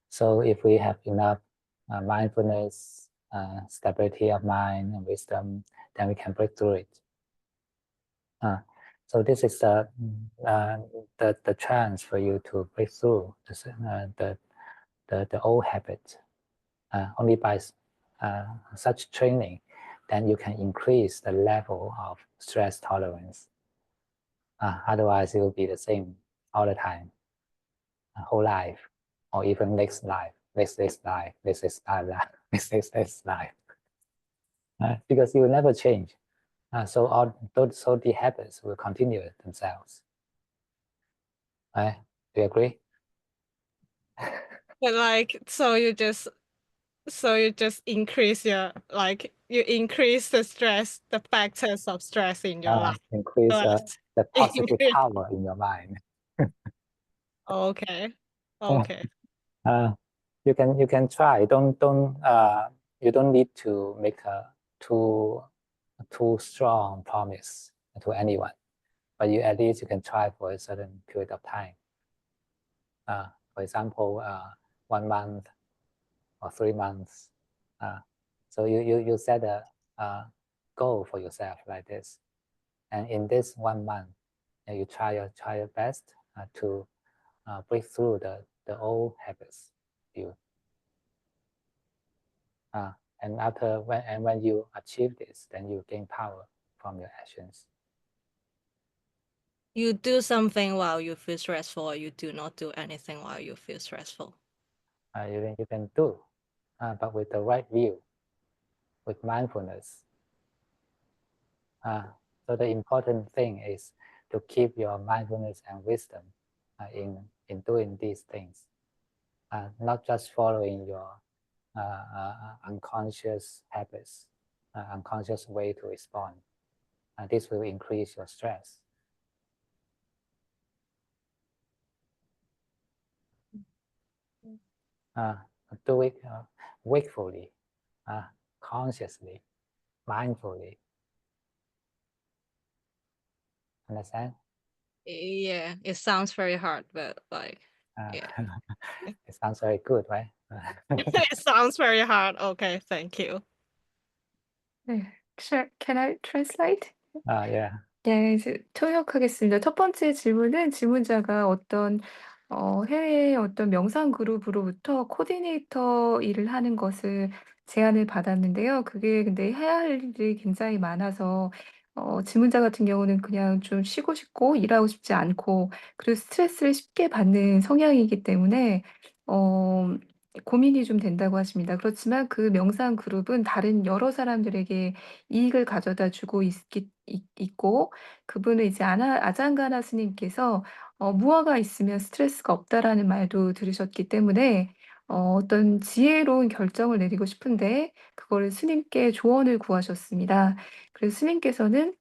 So if we have enough mindfulness, stability of mind, and wisdom, then we can break through it. So this is the chance for you to break through the old habit. Only by such training, then you can increase the level of stress tolerance. Otherwise, it will be the same all the time, whole life, or even next life, next life, next life, because you will never change. So the habits will continue themselves. Right? Do you agree? But like, so you just increase you increase the stress, the factors of stress in your life. Increase Yes. the positive Increase. power in your mind. Okay. You can try. You don't need to make a too strong promise to anyone, but you at least you can try for a certain period of time. For example, 1 month or 3 months. So you set a goal for yourself like this, and in this 1 month, you try your best to break through the old habits. And when you achieve this, then you gain power from your actions. You do something while you feel stressful, or you do not do anything while you feel stressful. You can do, but with the right view, with mindfulness. So the important thing is to keep your mindfulness and wisdom in doing these things, not just following your unconscious habits, unconscious way to respond. This will increase your stress. Do it wakefully, consciously, mindfully. Understand? Yeah, it sounds very hard, but like, yeah. It sounds very good, right? It sounds very hard. Okay, thank you. 네. Can I translate? Yeah. 네, 이제 통역하겠습니다. 첫 번째 질문은 질문자가 어떤 해외의 어떤 명상 그룹으로부터 코디네이터 일을 하는 것을 제안을 받았는데요. 그게 근데 해야 할 일이 굉장히 많아서 질문자 같은 경우는 그냥 좀 쉬고 싶고 일하고 싶지 않고 그리고 스트레스를 쉽게 받는 성향이기 때문에 어, 고민이 좀 된다고 하십니다. 그렇지만 그 명상 그룹은 다른 여러 사람들에게 이익을 가져다 주고 있고 그분은 이제 아장가나 스님께서 "무아가 있으면 스트레스가 없다."라는 말도 들으셨기 때문에 어떤 지혜로운 결정을 내리고 싶은데 그거를 스님께 조언을 구하셨습니다. 그래서 스님께서는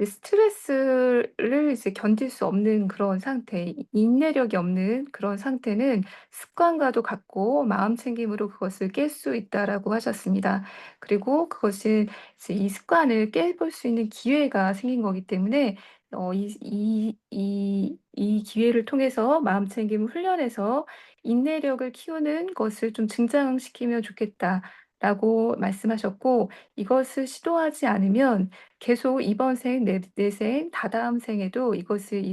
이 스트레스를 이제 견딜 수 없는 그런 상태, 인내력이 없는 그런 상태는 습관과도 같고 마음챙김으로 그것을 깰 수 있다라고 하셨습니다. 그리고 그것은 이제 이 습관을 깨볼 수 있는 기회가 생긴 거기 때문에 이 기회를 통해서 마음챙김을 훈련해서 인내력을 키우는 것을 좀 증장시키면 좋겠다라고 말씀하셨고 이것을 시도하지 않으면 계속 이번 생, 내생, 다다음 생에도 이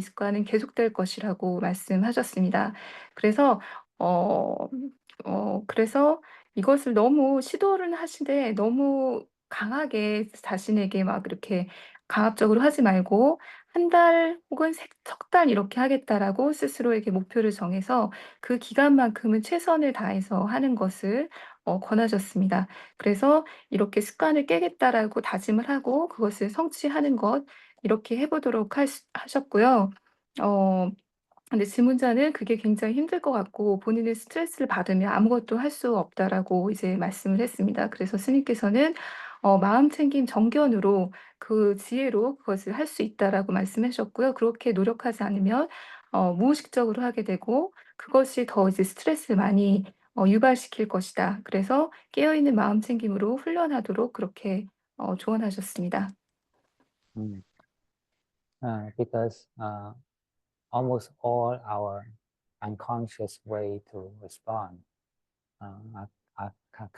습관은 계속될 것이라고 말씀하셨습니다. 그래서 어 그래서 이것을 너무 시도를 하시되 너무 강하게 자신에게 막 이렇게 강압적으로 하지 말고 한 달 혹은 석 달 이렇게 하겠다라고 스스로에게 목표를 정해서 그 기간만큼은 최선을 다해서 하는 것을 권하셨습니다. 그래서 이렇게 '습관을 깨겠다.'라고 다짐을 하고 그것을 성취하는 것 이렇게 해 보도록 하셨고요. 어 근데 질문자는 그게 굉장히 힘들 것 같고 본인은 스트레스를 받으면 아무것도 할 수 없다라고 이제 말씀을 했습니다. 그래서 스님께서는 마음챙김 정견으로 그 지혜로 그것을 할 수 있다라고 말씀하셨고요. 그렇게 노력하지 않으면 무의식적으로 하게 되고 그것이 더 이제 스트레스를 많이 유발시킬 것이다. 그래서 깨어있는 마음챙김으로 훈련하도록 그렇게 조언하셨습니다. Because almost all our unconscious way to respond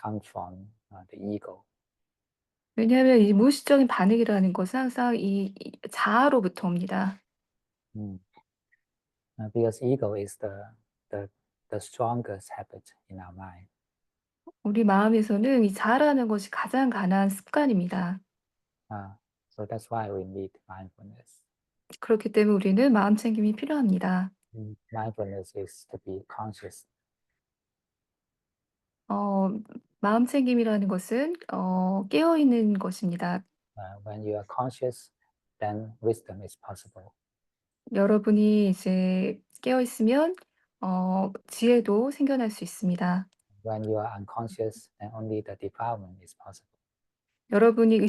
come from the ego. 왜냐하면 이 무의식적인 반응이라는 것은 항상 이 자아로부터 옵니다. Because ego is the the strongest habit in our mind. 우리 마음에서는 이 자아라는 것이 가장 강한 습관입니다. So that's why we need mindfulness. 그렇기 때문에 우리는 마음챙김이 필요합니다. Mindfulness is to be conscious. 어 마음챙김이라는 것은 깨어 있는 것입니다. When you are conscious, then wisdom is possible. 여러분이 이제 깨어 있으면 지혜도 생겨날 수 있습니다. When you are unconscious, then only the defilement is possible. 여러분이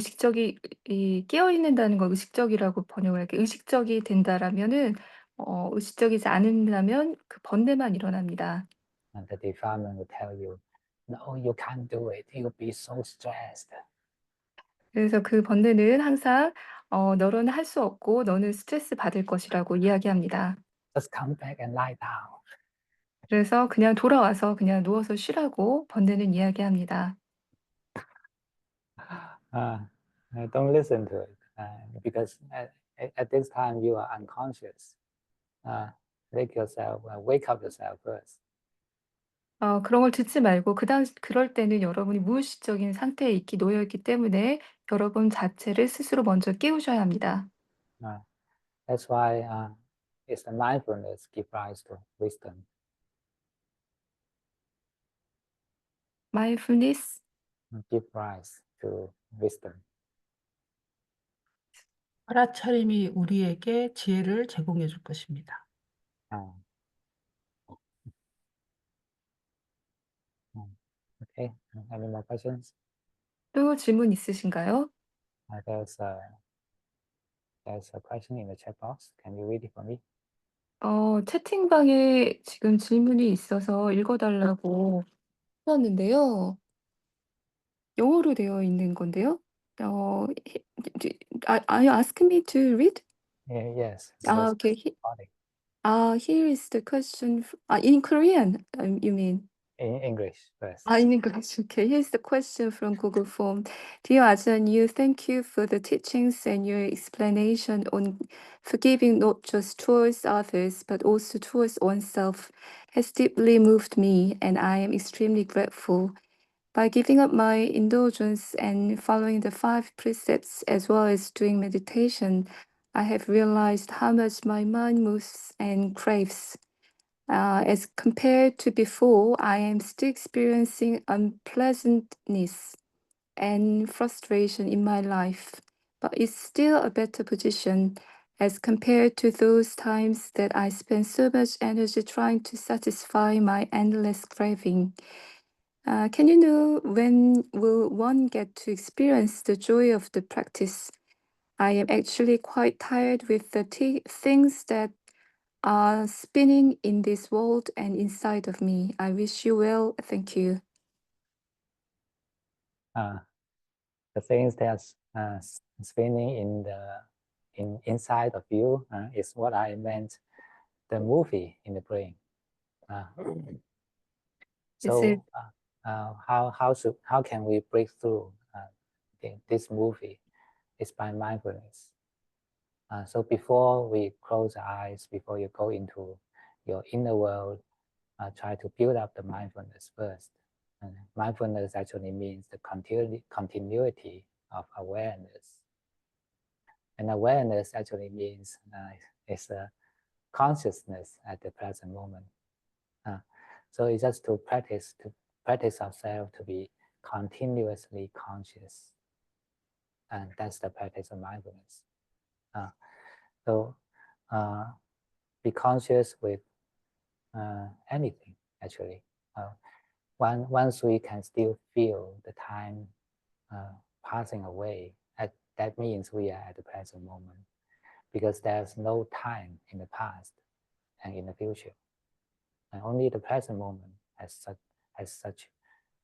이 깨어 있는다는 걸 의식적이라고 번역을 할게요. 의식적이 된다라면은 의식적이지 않는다면 그 번뇌만 일어납니다. And the defilement will tell you, no, you can't do it. You'll be so stressed. 그래서 그 번뇌는 항상 "너는 할 수 없고 너는 스트레스 받을 것이라고 이야기합니다. Just come back and lie down. 그래서 그냥 돌아와서 그냥 누워서 쉬라고 번뇌는 이야기합니다. Don't listen to it because at this time you are unconscious. Wake up yourself first. 그런 걸 듣지 말고 그럴 때는 여러분이 무의식적인 상태에 놓여 있기 때문에 여러분 자체를 스스로 먼저 깨우셔야 합니다. That's why it's the mindfulness give rise to wisdom. 마인드풀니스 Give rise to wisdom. 알아차림이 우리에게 지혜를 제공해 줄 것입니다. Okay. Any more questions? 또 질문 있으신가요? There's a question in the chat box. Can you read it for me? 채팅방에 지금 질문이 있어서 읽어 달라고 하셨는데요. 영어로 되어 있는 건데요. he d are you asking me to read? Yeah, yes. 아 There's 오케이. recording. Here is the question in Korean, you mean? in English first. In English. Okay, here's the question from Google Form. Dear Ajahn Yiu, thank you for the teachings and your explanation on forgiving not just towards others, but also towards oneself has deeply moved me, and I am extremely grateful. By giving up my indulgence and following the 5 precepts as well as doing meditation, I have realized how much my mind moves and craves. As compared to before, I am still experiencing unpleasantness and frustration in my life, but it's still a better position as compared to those times that I spent so much energy trying to satisfy my endless craving. Can you know when will one get to experience the joy of the practice? I am actually quite tired with the things that are spinning in this world and inside of me. I wish you well. Thank you. The things that's spinning inside of you is what I meant, the movie in the brain. So how can we break through this movie? It's by mindfulness. So before we close our eyes, before you go into your inner world, try to build up the mindfulness first. And mindfulness actually means the continuity of awareness. And awareness actually means it's a consciousness at the present moment. So it's just to practice ourselves to be continuously conscious. And that's the practice of mindfulness. So be conscious with anything, actually. Once we can still feel the time passing away, that means we are at the present moment, because there's no time in the past and in the future, and only the present moment has such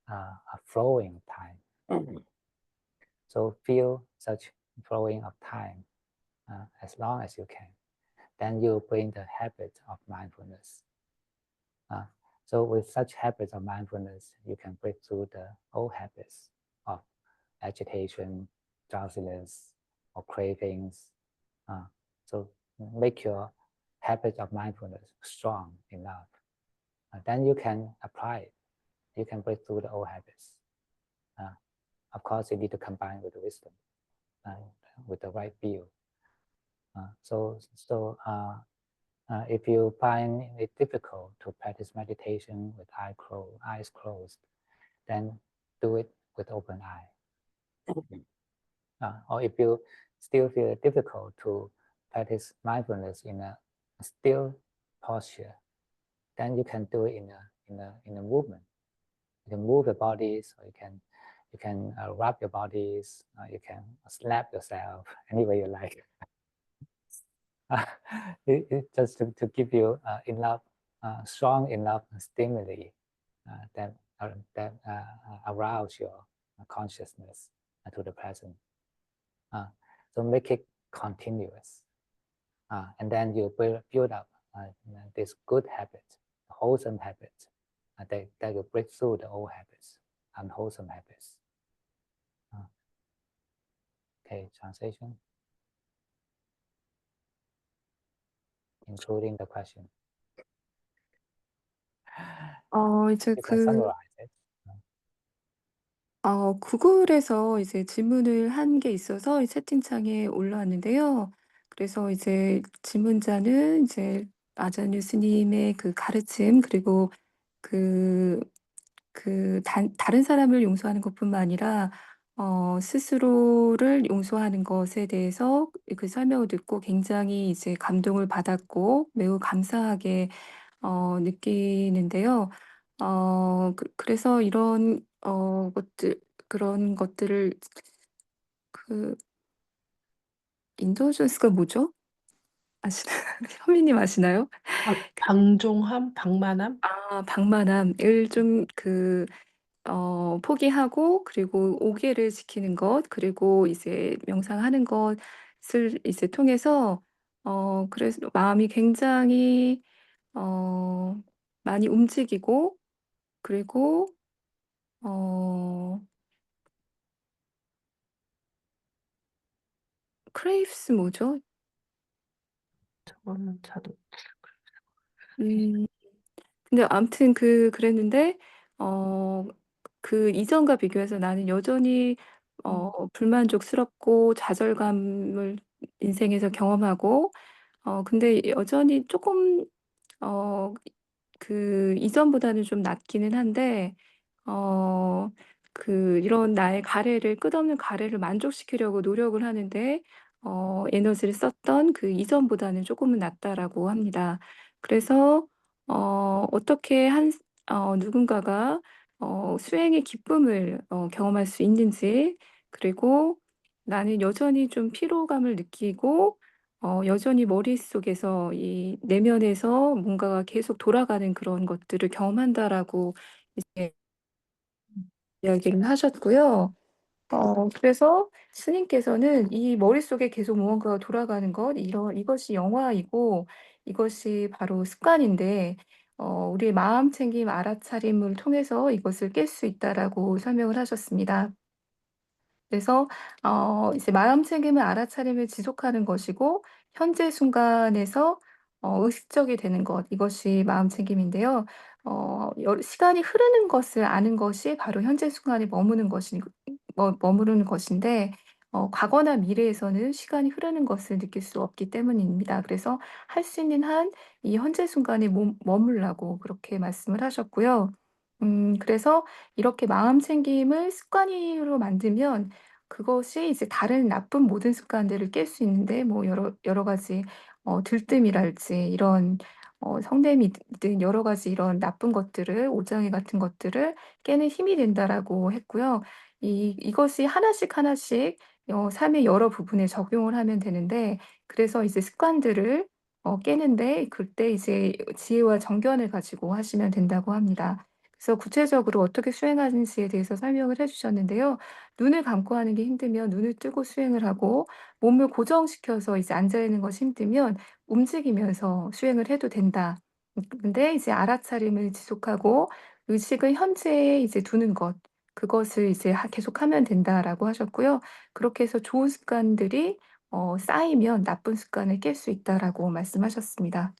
a flowing time. So feel such flowing of time as long as you can. Then you bring the habit of mindfulness. So with such habits of mindfulness, you can break through the old habits of agitation, drowsiness, or cravings. So make your habit of mindfulness strong enough. Then you can apply it. You can break through the old habits. Of course, you need to combine with the wisdom, with the right view. If you find it difficult to practice meditation with eyes closed, then do it with open eye. Or if you still feel it difficult to practice mindfulness in a still posture, then you can do it in a movement. You can move your bodies, or you can rub your bodies, you can slap yourself any way you like. Just to give you enough, strong enough stimuli that arouse your consciousness to the present. So make it continuous, and then you build up this good habit, wholesome habit, that will break through the old habits, unwholesome habits. Okay, translation, including the question. 이제 You can summarize it. 구글에서 이제 질문을 한 게 있어서 이 채팅창에 올라왔는데요. 그래서 이제 질문자는 이제 아자뉴 스님의 그 가르침, 그리고 그 다른 사람을 용서하는 것뿐만 아니라 스스로를 용서하는 것에 대해서 그 설명을 듣고 굉장히 이제 감동을 받았고 매우 감사하게 느끼는데요. 그래서 이런 그런 것들을 인더전스가 뭐죠? 아시나요? 현미님 아시나요? 방종함, 방만함? 방만함을 좀 포기하고, 그리고 오개를 지키는 것, 그리고 이제 명상하는 것을 이제 통해서 그래서 마음이 굉장히 많이 움직이고, 그리고 craves 뭐죠? 저거는 자도 근데 아무튼 그랬는데 그 이전과 비교해서 나는 여전히 불만족스럽고 좌절감을 인생에서 경험하고 근데 여전히 쪼끔 어 그 이전보다는 좀 낫기는 한데 이런 나의 끝없는 가래를 만족시키려고 노력을 하는데 에너지를 썼던 그 이전보다는 쪼끔은 낫다라고 합니다. 그래서 어떻게 누군가가 수행의 기쁨을 경험할 수 있는지, 그리고 나는 여전히 좀 피로감을 느끼고 여전히 머릿속에서 이 내면에서 뭔가가 계속 돌아가는 그런 것들을 경험한다라고 이제 이야기를 하셨고요. 그래서 스님께서는 이 머릿속에 계속 무언가가 돌아가는 이것이 영화이고 이것이 바로 습관인데 우리의 마음챙김, 알아차림을 통해서 이것을 깰 수 있다라고 설명을 하셨습니다. 그래서 이제 마음챙김을 알아차림을 지속하는 것이고 현재 순간에서 의식적이 되는 것, 이것이 마음챙김인데요. 시간이 흐르는 것을 아는 것이 바로 현재 순간에 머무르는 것인데 과거나 미래에서는 시간이 흐르는 것을 느낄 수 없기 때문입니다. 그래서 할 수 있는 한 이 현재 순간에 머물라고 그렇게 말씀을 하셨고요. 그래서 이렇게 마음챙김을 습관으로 만들면 그것이 이제 다른 나쁜 모든 습관들을 깰 수 있는데 뭐 여러 가지 들뜸이랄지 이런 성냄이든 여러 가지 이런 나쁜 것들을 오장애 같은 것들을 깨는 힘이 된다라고 했고요. 이것이 하나씩 하나씩 삶의 여러 부분에 적용을 하면 되는데 그래서 이제 습관들을 깨는데 그때 이제 지혜와 정견을 가지고 하시면 된다고 합니다. 그래서 구체적으로 어떻게 수행하는지에 대해서 설명을 해 주셨는데요. 눈을 감고 하는 게 힘들면 눈을 뜨고 수행을 하고 몸을 고정시켜서 이제 앉아 있는 것이 힘들면 움직이면서 수행을 해도 된다. 근데 이제 알아차림을 지속하고 의식을 현재에 이제 두는 것, 그것을 이제 계속하면 된다라고 하셨고요. 그렇게 해서 좋은 습관들이 쌓이면 나쁜 습관을 깰 수 있다라고 말씀하셨습니다.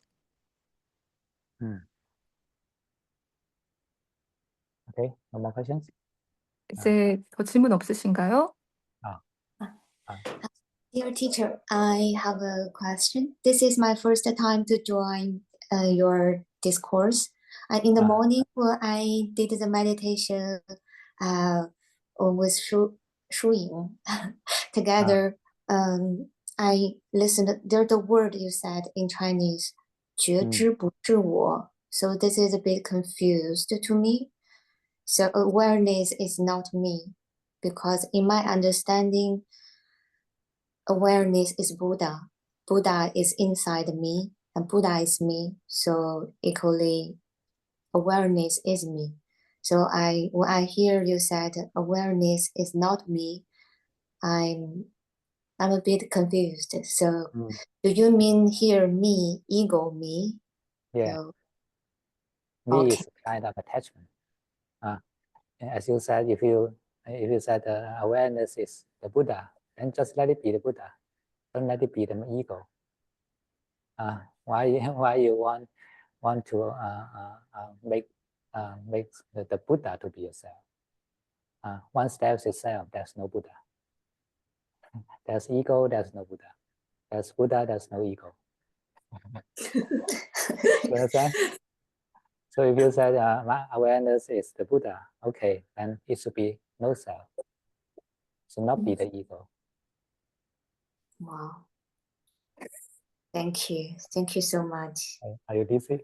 Okay, no more questions? 이제 더 질문 없으신가요? Ah, ah, Dear teacher, I have a question. This is my first time to join your discourse. In the morning, when I did the meditation with Shu Ying together, I listened. There's the word you said in Chinese, 觉知不是我. So this is a bit confused to me. So awareness is not me, because in my understanding, awareness is Buddha. Buddha is inside me, and Buddha is me. So equally, awareness is me. So when I hear you said awareness is not me, I'm a bit confused. So do you mean here me, ego me? yeah, So, me okay. is kind of attachment. As you said, if you said awareness is the Buddha, then just let it be the Buddha. Don't let it be the ego. Why you want to make the Buddha to be yourself? Once there's yourself, there's no Buddha. There's ego, there's no Buddha. There's Buddha, there's no ego. You understand? So if you said my awareness is the Buddha, okay, then it should be no self. It should not be the ego. Wow. Thank you. Thank you so much. Are you dizzy?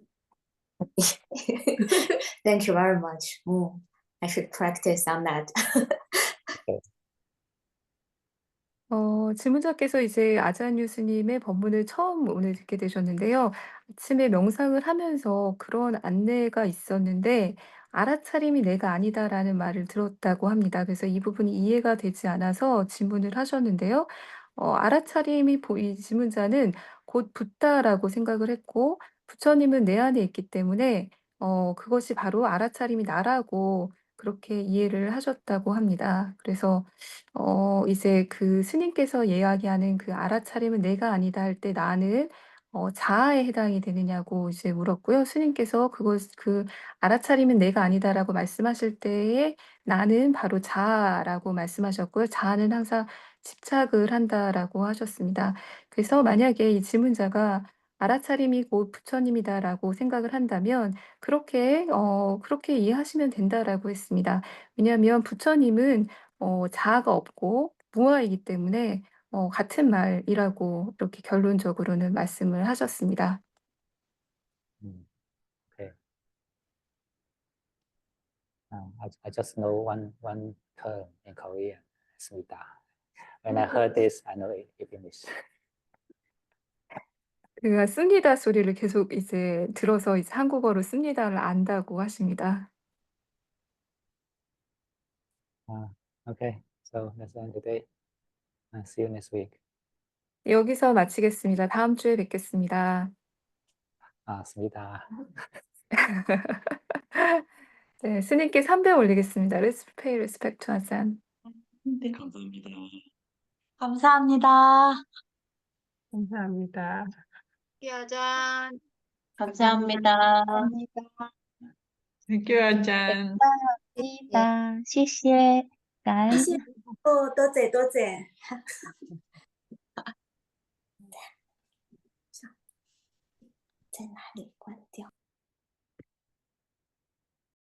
Thank you very much. I should practice on that. Okay. 질문자께서 이제 아자뉴 스님의 법문을 처음 오늘 듣게 되셨는데요. 아침에 명상을 하면서 그런 안내가 있었는데 알아차림이 내가 아니다라는 말을 들었다고 합니다. 그래서 이 부분이 이해가 되지 않아서 질문을 하셨는데요. 알아차림이 이 질문자는 곧 붓다라고 생각을 했고 부처님은 내 안에 있기 때문에 그것이 바로 알아차림이 나라고 그렇게 이해를 하셨다고 합니다. 그래서 이제 그 스님께서 이야기하는 그 알아차림은 내가 아니다 할 때 나는 자아에 해당이 되느냐고 이제 물었고요. 스님께서 그 알아차림은 내가 아니다라고 말씀하실 때에 나는 바로 자아라고 말씀하셨고요. 자아는 항상 집착을 한다라고 하셨습니다. 그래서 만약에 이 질문자가 알아차림이 곧 부처님이다라고 생각을 한다면 그렇게 이해하시면 된다라고 했습니다. 왜냐하면 부처님은 자아가 없고 무아이기 때문에 같은 말이라고 이렇게 결론적으로는 말씀을 하셨습니다. Okay. I just know one term in Korean, Smita. When I heard this, I know it finished. 그가 씁니다 소리를 계속 이제 들어서 이제 한국어로 씁니다를 안다고 하십니다. Okay, so that's all today. See you next week. 여기서 마치겠습니다. 다음 주에 뵙겠습니다. Smita. 네, 스님께 3배 올리겠습니다. Let's pay respect to Ajahn. 네, 감사합니다. 감사합니다. 감사합니다. 아잔. 감사합니다. Thank you, Ajahn. 谢谢，感恩。谢谢多谢多谢。在哪里？